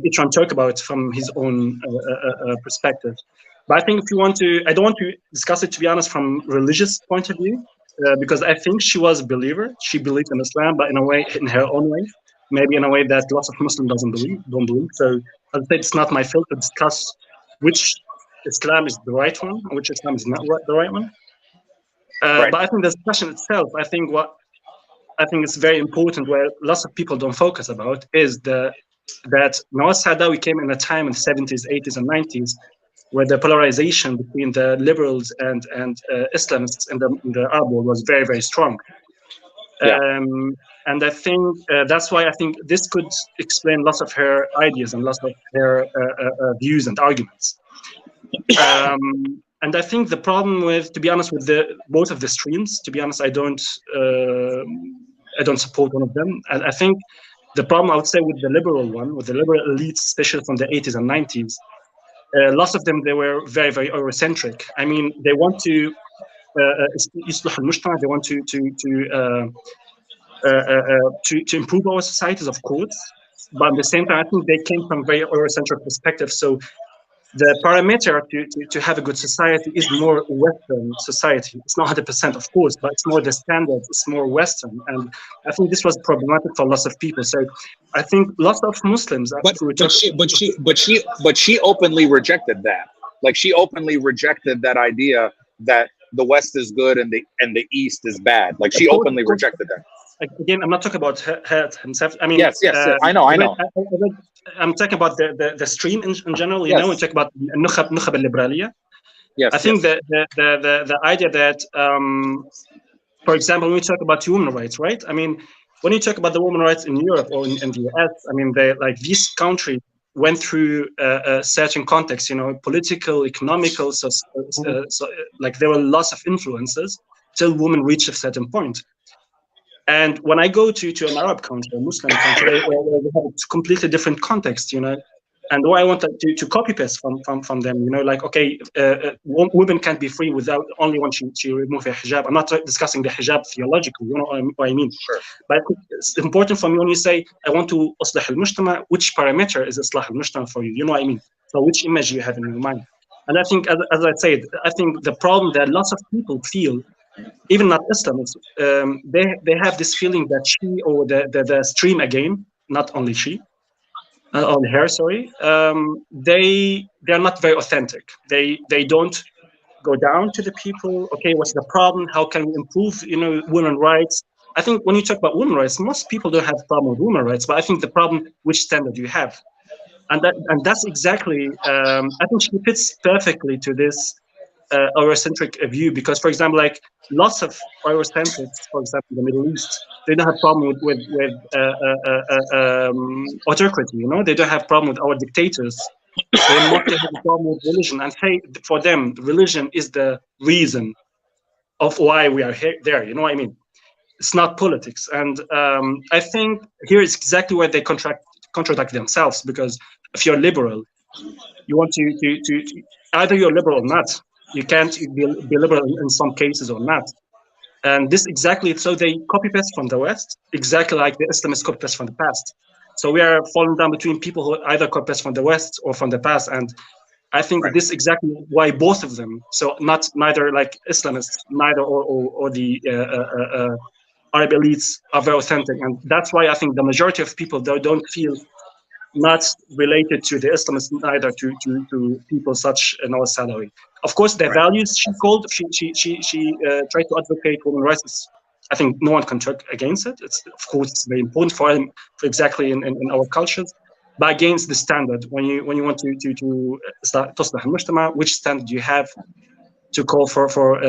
each one talk about from his own perspective. But I think if you want to, I don't want to discuss it, to be honest, from religious point of view, because I think she was a believer. She believed in Islam, but in a way, in her own way, maybe in a way that lots of Muslims don't believe. So I'd say it's not my field to discuss which Islam is the right one and which Islam is not the right one. Right. But I think the discussion itself, I think it's very important, where lots of people don't focus about, is that Nawal Saadawi came in a time in the 70s, 80s, and 90s where the polarization between the liberals and Islamists in the Arab world was very, very strong. Yeah. And I think that's why I think this could explain lots of her ideas and lots of her views and arguments. And I think the problem with, to be honest, with both of the streams, to be honest, I don't support one of them. I think the problem, I would say, with the liberal one, with the liberal elites, especially from the 80s and 90s, lots of them, they were very, very Eurocentric. I mean, they want to they want to improve our societies, of course, but at the same time, I think they came from very Eurocentric perspective. So the parameter to have a good society is more Western society. It's not 100%, of course, but it's more the standard. It's more Western, and I think this was problematic for lots of people. So I think lots of Muslims. But she openly rejected that. Like, she openly rejected that idea that the West is good and the East is bad. Like, she openly rejected that. Again, I'm not talking about her himself. I mean, yes, I know. I'm talking about the stream in general. We talk about Nukhab al-Liberaliyya. Yes. I think the idea that, for example, when we talk about human rights, right? I mean, when you talk about the women's rights in Europe or in the US, I mean, these countries went through a certain context, political, economical, so like there were lots of influences till women reached a certain point. And when I go to an Arab country, a Muslim country, where they have a completely different context, and why I want to copy paste from them, like, okay, women can't be free without only when she remove her hijab. I'm not discussing the hijab theologically, you know what I mean? Sure. But it's important for me when you say, I want to islah al-mujtama, which parameter is islah al-mujtama for you? You know what I mean? So which image you have in your mind? And I think, as I said, I think the problem that lots of people feel, even not Islamists, they have this feeling that she, or the stream again, not only she, only her, sorry, they're not very authentic. They don't go down to the people. Okay, what's the problem? How can we improve, women rights? I think when you talk about women rights, most people don't have a problem with women rights, but I think the problem, which standard you have, and that's exactly, I think she fits perfectly to this Eurocentric view, because, for example, like lots of Eurocentrics, for example, the Middle East, they don't have problem with autocracy. They don't have problem with our dictators. They mostly have a problem with religion, and say for them, religion is the reason of why we are here. There, you know what I mean? It's not politics, and I think here is exactly where they contradict themselves, because if you're liberal, you want to either you're liberal or not. You can't be liberal in some cases or not. And this exactly, so they copy paste from the West, exactly like the Islamists copy paste from the past. So we are falling down between people who either copy paste from the West or from the past. And I think this is exactly why both of them, so neither like Islamists, neither or the Arab elites are very authentic. And that's why I think the majority of people don't feel not related to the Islamists, neither to people such Nawal Saadawi. Of course, their values she tried to advocate women's rights. I think no one can talk against it. It's, of course, it's very important for him, for exactly in our cultures. But against the standard, when you want to start تصلح المجتمع, which standard you have to call for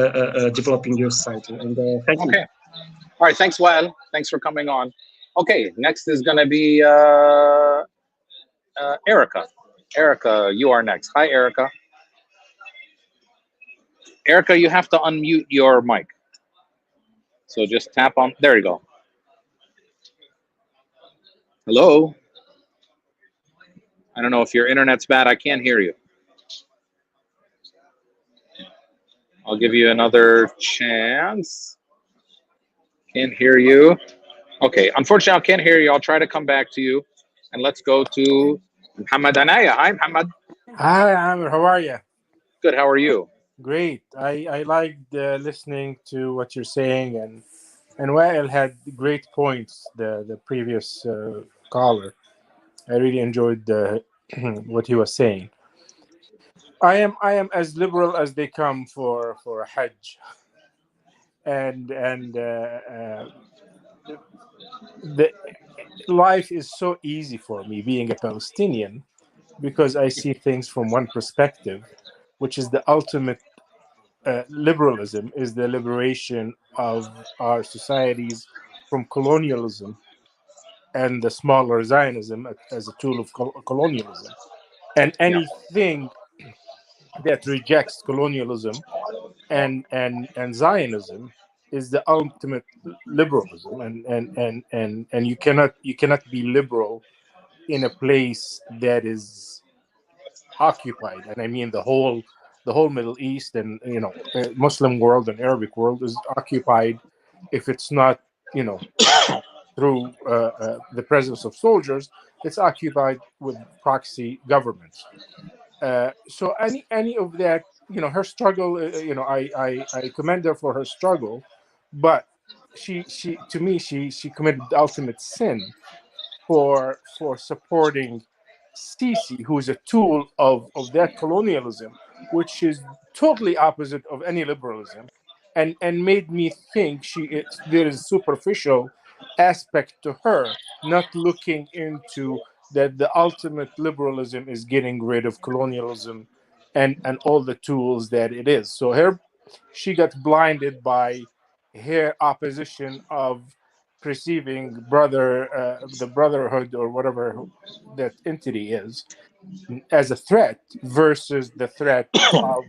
developing your society? And thank you. Okay. All right. Thanks, Wael. Thanks for coming on. Okay. Next is going to be Erica. Erica, you are next. Hi, Erica. Erica, you have to unmute your mic. So just tap on. There you go. Hello. I don't know if your internet's bad. I can't hear you. I'll give you another chance. Can't hear you. Okay. Unfortunately, I can't hear you. I'll try to come back to you. And let's go to Muhammad Anaya. Hi, Muhammad. Hi, Amir. How are you? Good. How are you? Great. I liked listening to what you're saying, and Wael had great points. The previous caller, I really enjoyed what he was saying. I am as liberal as they come for a Hajj, and the life is so easy for me being a Palestinian, because I see things from one perspective, which is the ultimate liberalism is the liberation of our societies from colonialism and the smaller Zionism as a tool of colonialism. And anything that rejects colonialism and Zionism is the ultimate liberalism. And you cannot be liberal in a place that is occupied. And I mean the whole Middle East and Muslim world and Arabic world is occupied. If it's not through the presence of soldiers, it's occupied with proxy governments. So any of that, her struggle, I commend her for her struggle, but she committed the ultimate sin for supporting Sisi, who is a tool of that colonialism, which is totally opposite of any liberalism, and made me think there is superficial aspect to her, not looking into that the ultimate liberalism is getting rid of colonialism and all the tools that it is. So she got blinded by her opposition of perceiving the brotherhood or whatever that entity is as a threat versus the threat of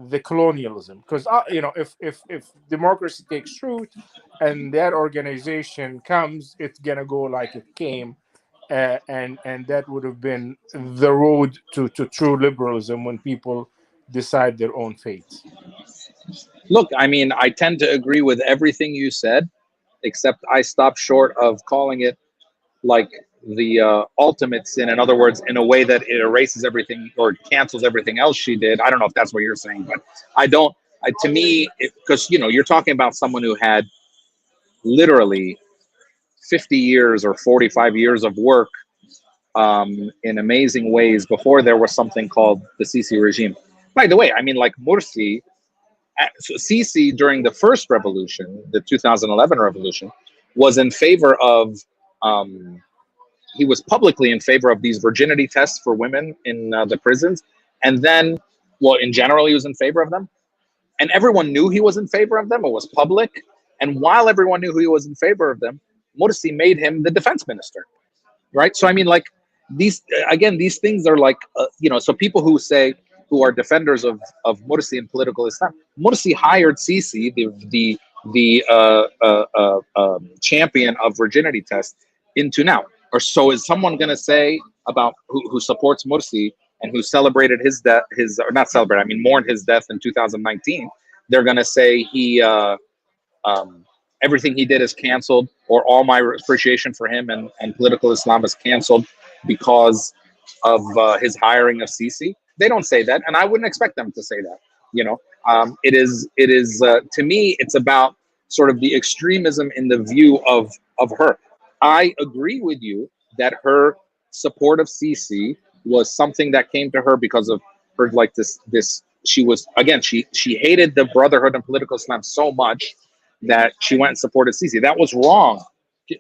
the colonialism. Because if democracy takes root and that organization comes, it's gonna go like it came, and that would have been the road to true liberalism when people decide their own fate. Look, I mean, I tend to agree with everything you said, except I stopped short of calling it like ultimate sin. In other words, in a way that it erases everything or cancels everything else she did. I don't know if that's what you're saying, but I don't. To me, because you're talking about someone who had literally 50 years or 45 years of work in amazing ways before there was something called the Sisi regime. By the way, I mean, like Morsi, Sisi during the first revolution, the 2011 revolution, was in favor of. He was publicly in favor of these virginity tests for women in the prisons, and then, well, in general, he was in favor of them, and everyone knew he was in favor of them. It was public, and while everyone knew he was in favor of them, Morsi made him the defense minister, right? So I mean, like these things are like so people who are defenders of Morsi and political Islam. Morsi hired Sisi, the champion of virginity tests, into now. Or so is someone going to say about who supports Morsi and who celebrated his death, or not celebrate, I mean mourned his death in 2019. They're going to say he everything he did is canceled, or all my appreciation for him and political Islam is canceled because of his hiring of Sisi. They don't say that, and I wouldn't expect them to say that. It is to me, it's about sort of the extremism in the view of her. I agree with you that her support of Sisi was something that came to her because of her, like this. She was, again, she hated the Brotherhood and political Islam so much that she went and supported Sisi. That was wrong.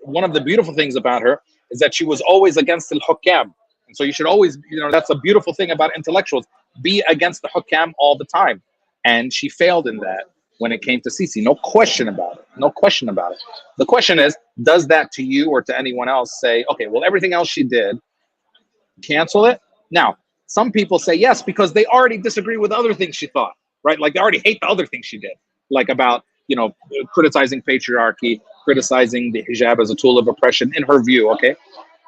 One of the beautiful things about her is that she was always against the hukam. And so you should always, that's a beautiful thing about intellectuals, be against the hukam all the time. And she failed in that when it came to Sisi. No question about it. No question about it. The question is, does that to you or to anyone else say, okay, well, everything else she did, cancel it? Now, some people say yes, because they already disagree with other things she thought, right? Like they already hate the other things she did, like about, criticizing patriarchy, criticizing the hijab as a tool of oppression in her view, okay?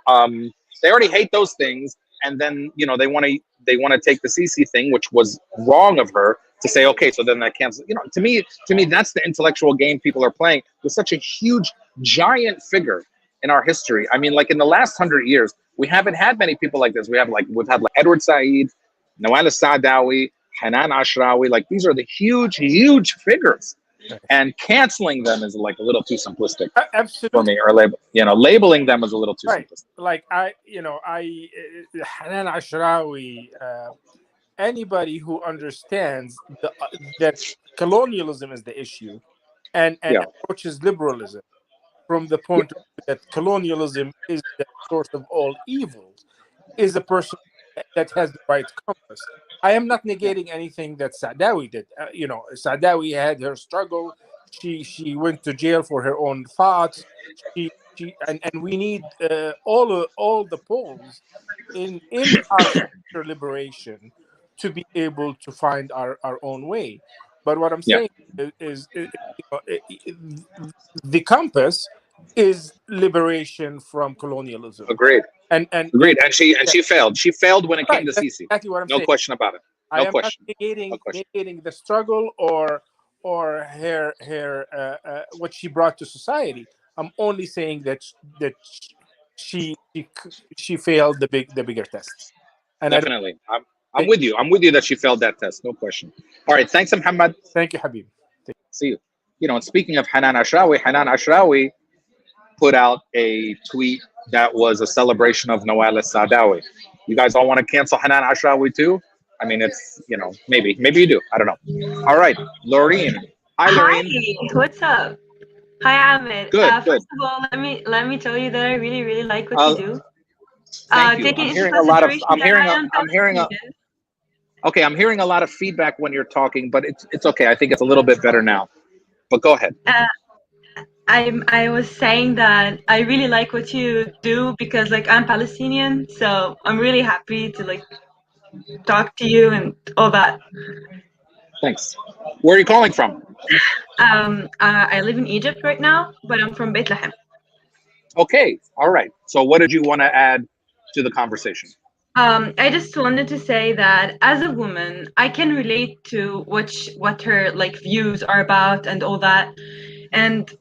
They already hate those things, and then they want to take the Sisi thing, which was wrong of her, to say, okay, so then that cancels. To me, that's the intellectual game people are playing with such a huge, giant figure in our history. I mean, like in the last 100 years, we haven't had many people like this. We've had Edward Said, Nawal Saadawi, Hanan Ashrawi. Like these are the huge, huge figures. And canceling them is like a little too simplistic for me, or labeling them as a little too simplistic. Like Hanan Ashrawi, anybody who understands that colonialism is the issue, and approaches liberalism from the point of view that colonialism is the source of all evils, is a person that has the right compass. I am not negating anything that Saadawi did. Saadawi had her struggle. She went to jail for her own thoughts. And we need all the poles in our future liberation to be able to find our own way. But what I'm saying is the compass is liberation from colonialism. Agreed. And agreed. And she failed. She failed when it came to Sisi. Exactly what I'm saying. No question about it. I am not negating the struggle or her what she brought to society. I'm only saying that she failed the bigger test. And definitely, I'm with you. I'm with you that she failed that test. No question. All right. Thanks, Muhammad. Thank you, Habib. See you. And speaking of Hanan Ashrawi put out a tweet that was a celebration of Nawal Saadawi. You guys all want to cancel Hanan Ashrawi too? I mean, it's, maybe you do. I don't know. All right, Laureen. Hi, Laureen. Hi, what's up? Hi, Ahmed. Good. First of all, let me tell you that I really, really like what you do. Thank you. I'm hearing a lot of. I'm hearing a lot of feedback when you're talking, but it's okay. I think it's a little bit better now. But go ahead. I was saying that I really like what you do because I'm Palestinian, so I'm really happy to talk to you and all that. Thanks. Where are you calling from? I live in Egypt right now, but I'm from Bethlehem. Okay. All right. So what did you want to add to the conversation? I just wanted to say that as a woman, I can relate to what her views are about and all that. And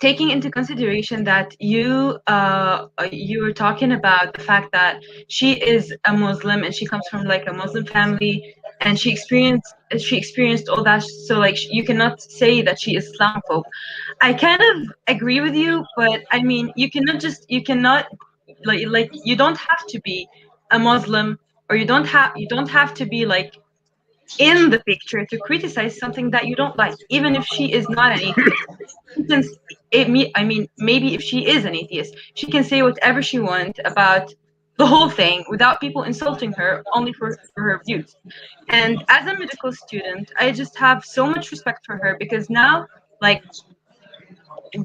taking into consideration that you were talking about the fact that she is a Muslim and she comes from like a Muslim family and she experienced all that, so like you cannot say that she is Islamophobe. I kind of agree with you, but I mean you cannot like you don't have to be a Muslim, or you don't have to be like in the picture to criticize something that you don't like, even if she is not an atheist. Since I mean, maybe if she is an atheist, she can say whatever she wants about the whole thing without people insulting her only for her views. And as a medical student, I just have so much respect for her, because now, like,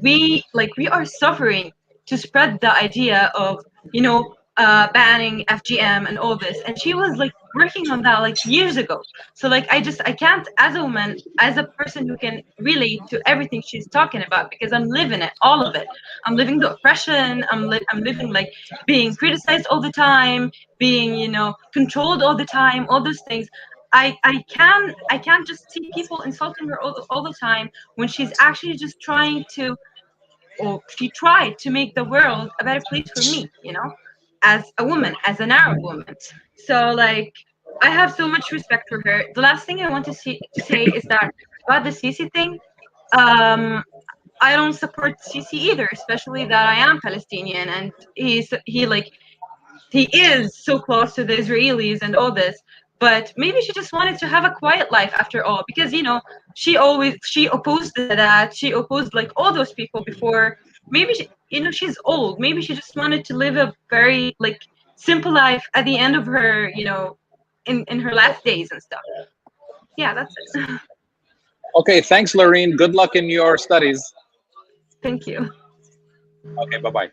we are suffering to spread the idea of, you know, banning FGM and all this, and she was like working on that like years ago. So like I can't, as a woman, as a person who can relate to everything she's talking about, because I'm living it, all of it. I'm living the oppression. I'm living like being criticized all the time, being, you know, controlled all the time, all those things. I can't just see people insulting her all the time when she's actually just trying to, or she tried to make the world a better place for me, you know, as a woman, as an Arab woman. So like I have so much respect for her. The last thing I want to say is that about the Sisi thing, I don't support Sisi either, especially that I am Palestinian and he is so close to the Israelis and all this. But maybe she just wanted to have a quiet life after all, because, you know, she opposed that. She opposed like all those people before. Maybe she, you know, she's old. Maybe she just wanted to live a very like simple life at the end of her, you know, in her last days and stuff. Yeah, that's it. Okay, thanks, Lorene. Good luck in your studies. Thank you. Okay, bye-bye.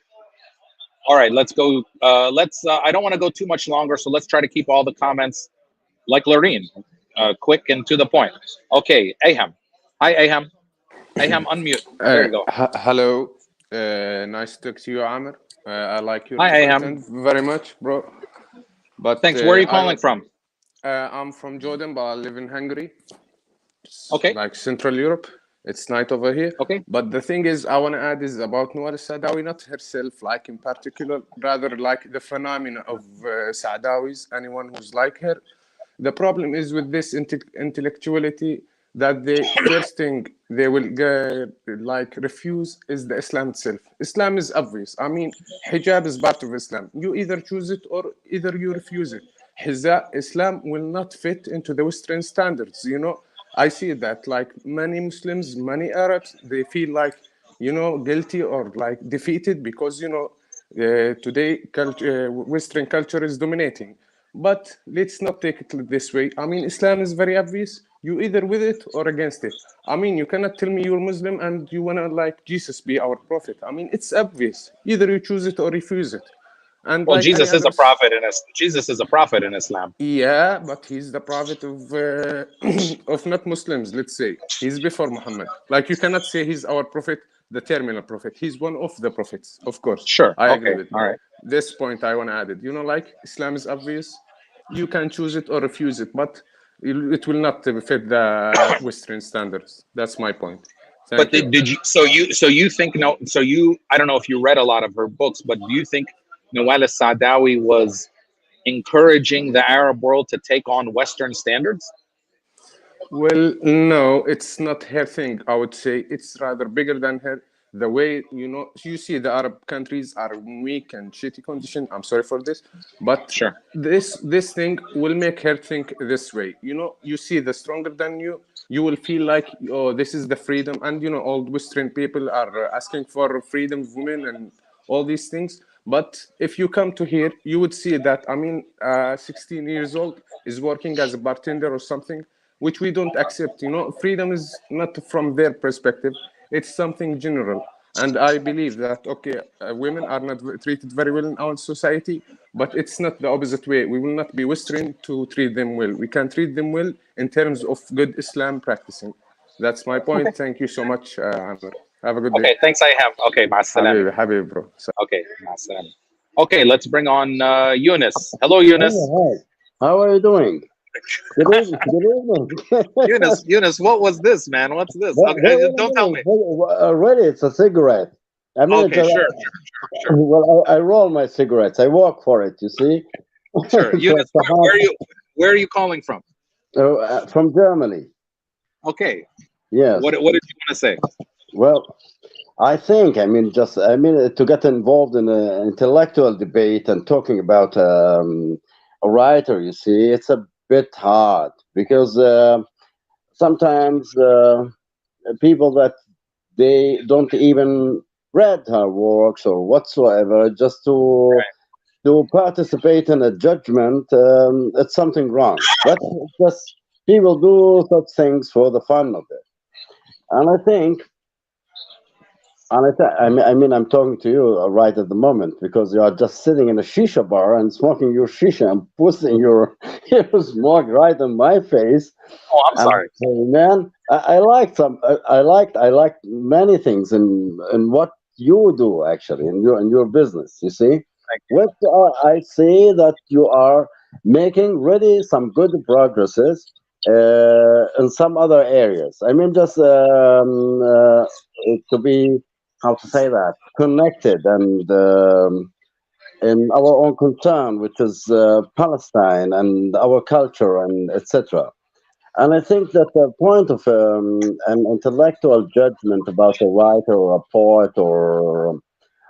All right, let's go. I don't want to go too much longer, so let's try to keep all the comments like Lorene, quick and to the point. Okay, Aham. Hi, Aham. Aham, unmute. There you go. Hello. Nice to talk to you, Amr. I like your Hi, content very much, bro. But thanks. Where are you calling from? I'm from Jordan, but I live in Hungary. Okay. Like Central Europe. It's night over here. Okay. But the thing is, I want to add is about Nawal Saadawi, not herself, like in particular, rather like the phenomena of Saadawis, anyone who's like her. The problem is with this intellectuality that the first thing they will like refuse is the Islam itself. Islam is obvious. I mean, hijab is part of Islam. You either choose it or either you refuse it. Islam will not fit into the Western standards, you know. I see that like many Muslims, many Arabs, they feel like, you know, guilty or like defeated because, you know, today Western culture is dominating. But let's not take it this way. I mean, Islam is very obvious. You either with it or against it. I mean, you cannot tell me you're Muslim and you want to like Jesus be our prophet. I mean, it's obvious. Either you choose it or refuse it. And well, like Jesus is a prophet in Islam. Yeah, but he's the prophet of not Muslims, let's say. He's before Muhammad. Like you cannot say he's our prophet, the terminal prophet. He's one of the prophets, of course. Sure. I agree with you. All right. This point I want to add it. You know, like Islam is obvious. You can choose it or refuse it, but it will not fit the Western standards. That's my point. But did you? So you think no? So you? I don't know if you read a lot of her books, but do you think Nawal Saadawi was encouraging the Arab world to take on Western standards? Well, no, it's not her thing. I would say it's rather bigger than her. The way, you know, you see the Arab countries are in weak and shitty condition. I'm sorry for this, but sure, this thing will make her think this way. You know, you see the stronger than you, you will feel like, oh, this is the freedom. And, you know, all Western people are asking for freedom of women and all these things. But if you come to here, you would see that, I mean, 16 years old is working as a bartender or something, which we don't accept. You know, freedom is not from their perspective. It's something general. And I believe that, okay, women are not treated very well in our society, but it's not the opposite way. We will not be Western to treat them well. We can treat them well in terms of good Islam practicing. That's my point. Okay. Thank you so much, Amr. Have a good day. Okay, thanks, I have. Okay, ma'as-salam. Habib, bro. Okay, ma'as-salam. Okay, let's bring on Yunus. Hello, Yunus. Hi. How are you doing? Good evening. Good evening. Eunice, what was this, man? What's this? Well, Okay, don't tell me. Already, it's a cigarette. I mean, Okay, sure. well, I roll my cigarettes. I work for it. You see. Sure. Eunice, where are you calling from? From Germany. Okay. Yes. What did you want to say? Well, I think, to get involved in an intellectual debate and talking about a writer, you see, it's a bit hard because sometimes people that they don't even read her works or whatsoever, just to participate in a judgment, it's something wrong. But just people do such things for the fun of it, and I think. I'm talking to you right at the moment because you are just sitting in a shisha bar and smoking your shisha and pushing your smoke right in my face. Oh, I'm sorry, man. I liked many things in what you do actually in your business. You see, what I see that you are making really some good progresses in some other areas. I mean, just to be, how to say that, connected and in our own concern, which is Palestine and our culture and etc. And I think that the point of an intellectual judgment about a writer or a poet or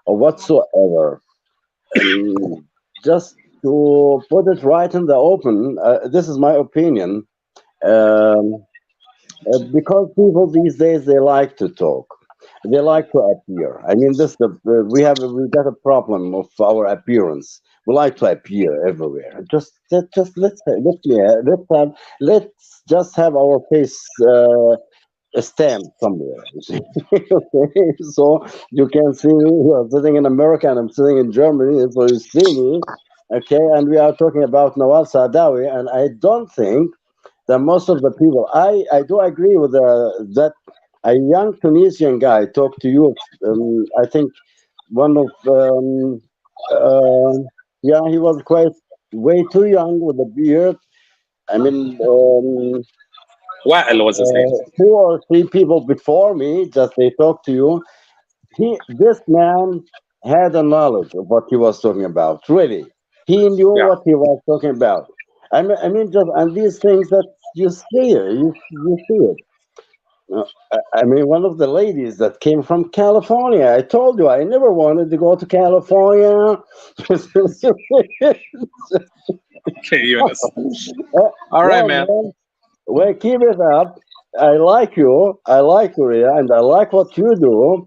whatsoever, just to put it right in the open, this is my opinion, because people these days, they like to talk. They like to appear. I mean, we got a problem of our appearance. We like to appear everywhere. Let's just have our face stamped somewhere. You see? Okay? So you can see me. You are sitting in America and I'm sitting in Germany. So you see me. Okay, and we are talking about Nawal Saadawi, and I don't think that most of the people. I do agree with that. A young Tunisian guy talked to you. I think one of he was quite way too young with a beard. I mean, Wael was his name. 2 or 3 people before me, just they talked to you. This man had a knowledge of what he was talking about. Really, he knew what he was talking about. I mean, just and these things that you see it, you see it. I mean, one of the ladies that came from California. I told you I never wanted to go to California. Okay, Eunice. All right, man. Well, keep it up. I like you. I like Korea, and I like what you do.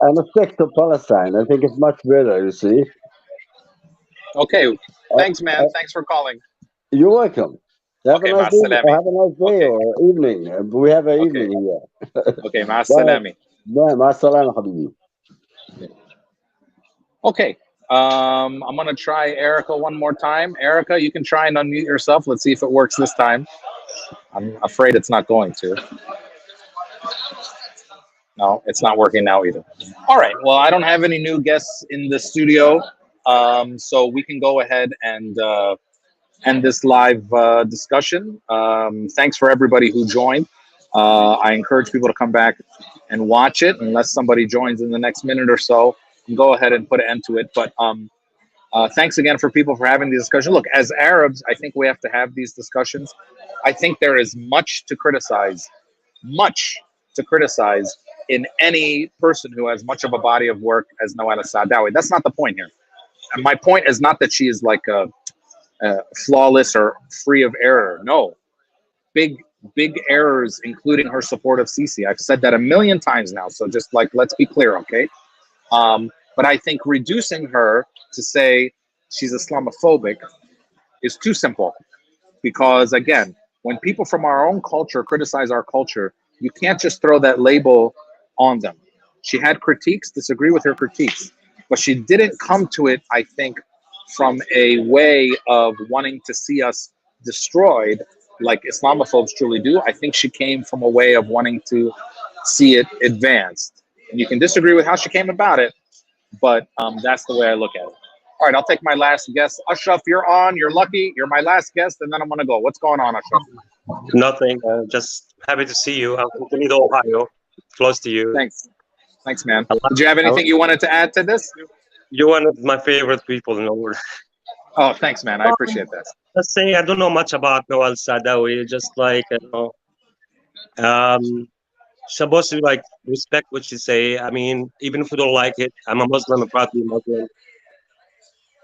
And stick to Palestine. I think it's much better. You see. Okay. Thanks, man. Thanks for calling. You're welcome. Have Okay, a nice day or evening. We have an evening here. Okay, مع السلامة. مع السلامة حبيبي. Okay. I'm gonna try Erica one more time. Erica, you can try and unmute yourself. Let's see if it works this time. I'm afraid it's not going to. No, it's not working now either. All right. Well, I don't have any new guests in the studio, so we can go ahead and end this live discussion. Thanks for everybody who joined. I encourage people to come back and watch it unless somebody joins in the next minute or so. And go ahead and put an end to it. But thanks again for people for having the discussion. Look, as Arabs, I think we have to have these discussions. I think there is much to criticize in any person who has much of a body of work as Nawal Saadawi. That's not the point here. And my point is not that she is like a flawless or free of error. No, big errors, including her support of Sisi. I've said that a million times now. So just like, let's be clear, okay? But I think reducing her to say she's Islamophobic is too simple, because again, when people from our own culture criticize our culture, you can't just throw that label on them. She had critiques, disagree with her critiques, but she didn't come to it, I think, from a way of wanting to see us destroyed like Islamophobes truly do. I think she came from a way of wanting to see it advanced. And you can disagree with how she came about it, but that's the way I look at it. All right, I'll take my last guest. Ashraf, you're on. You're lucky. You're my last guest, and then I'm gonna go. What's going on, Ashraf? Nothing. Just happy to see you. I'm from Toledo, Ohio, close to you. Thanks, man. Did you have anything you wanted to add to this? You're one of my favorite people in the world. Oh, thanks, man. I appreciate that. Let's say I don't know much about Nawal Saadawi. Just like supposed to like respect what you say. I mean, even if we don't like it, I'm a Muslim. I'm proud to be Muslim.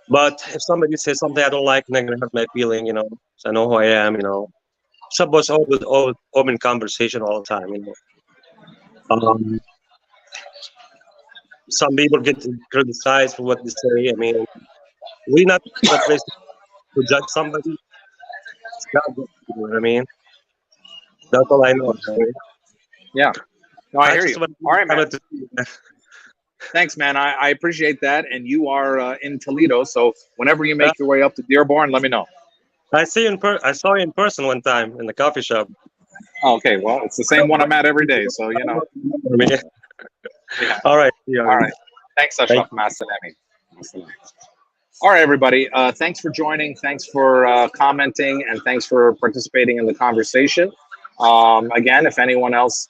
But if somebody says something I don't like, I'm not gonna hurt my feeling. So I know who I am. Supposed to open conversation all the time. Some people get criticized for what they say. I mean, we're not the place to judge somebody. It's not good, you know what I mean? That's all I know. Right? Yeah. No, I hear you. All right, man. To... Thanks, man. I appreciate that. And you are in Toledo, so whenever you make your way up to Dearborn, let me know. I saw you in person one time in the coffee shop. Oh, okay, well, it's the same one I'm at every day, so you know. Yeah. All right. All right. Thanks, Ashraf Masalami. All right, everybody. Thanks for joining. Thanks for commenting, and thanks for participating in the conversation. Again, if anyone else,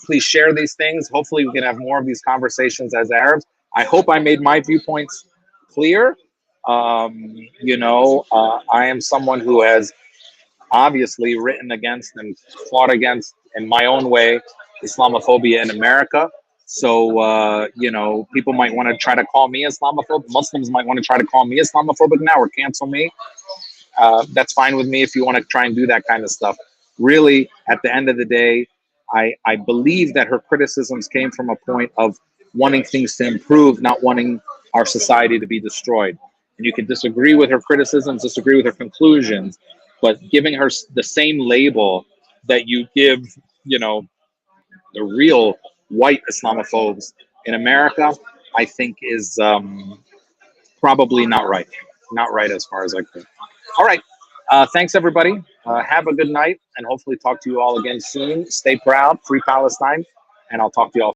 please share these things. Hopefully, we can have more of these conversations as Arabs. I hope I made my viewpoints clear. I am someone who has obviously written against and fought against, in my own way, Islamophobia in America. So, people might want to try to call me Islamophobic. Muslims might want to try to call me Islamophobic now or cancel me. That's fine with me if you want to try and do that kind of stuff. Really, at the end of the day, I believe that her criticisms came from a point of wanting things to improve, not wanting our society to be destroyed. And you can disagree with her criticisms, disagree with her conclusions, but giving her the same label that you give, the real white Islamophobes in America, I think is probably not right. Not right as far as I could. All right. Thanks, everybody. Have a good night, and hopefully talk to you all again soon. Stay proud. Free Palestine. And I'll talk to you all.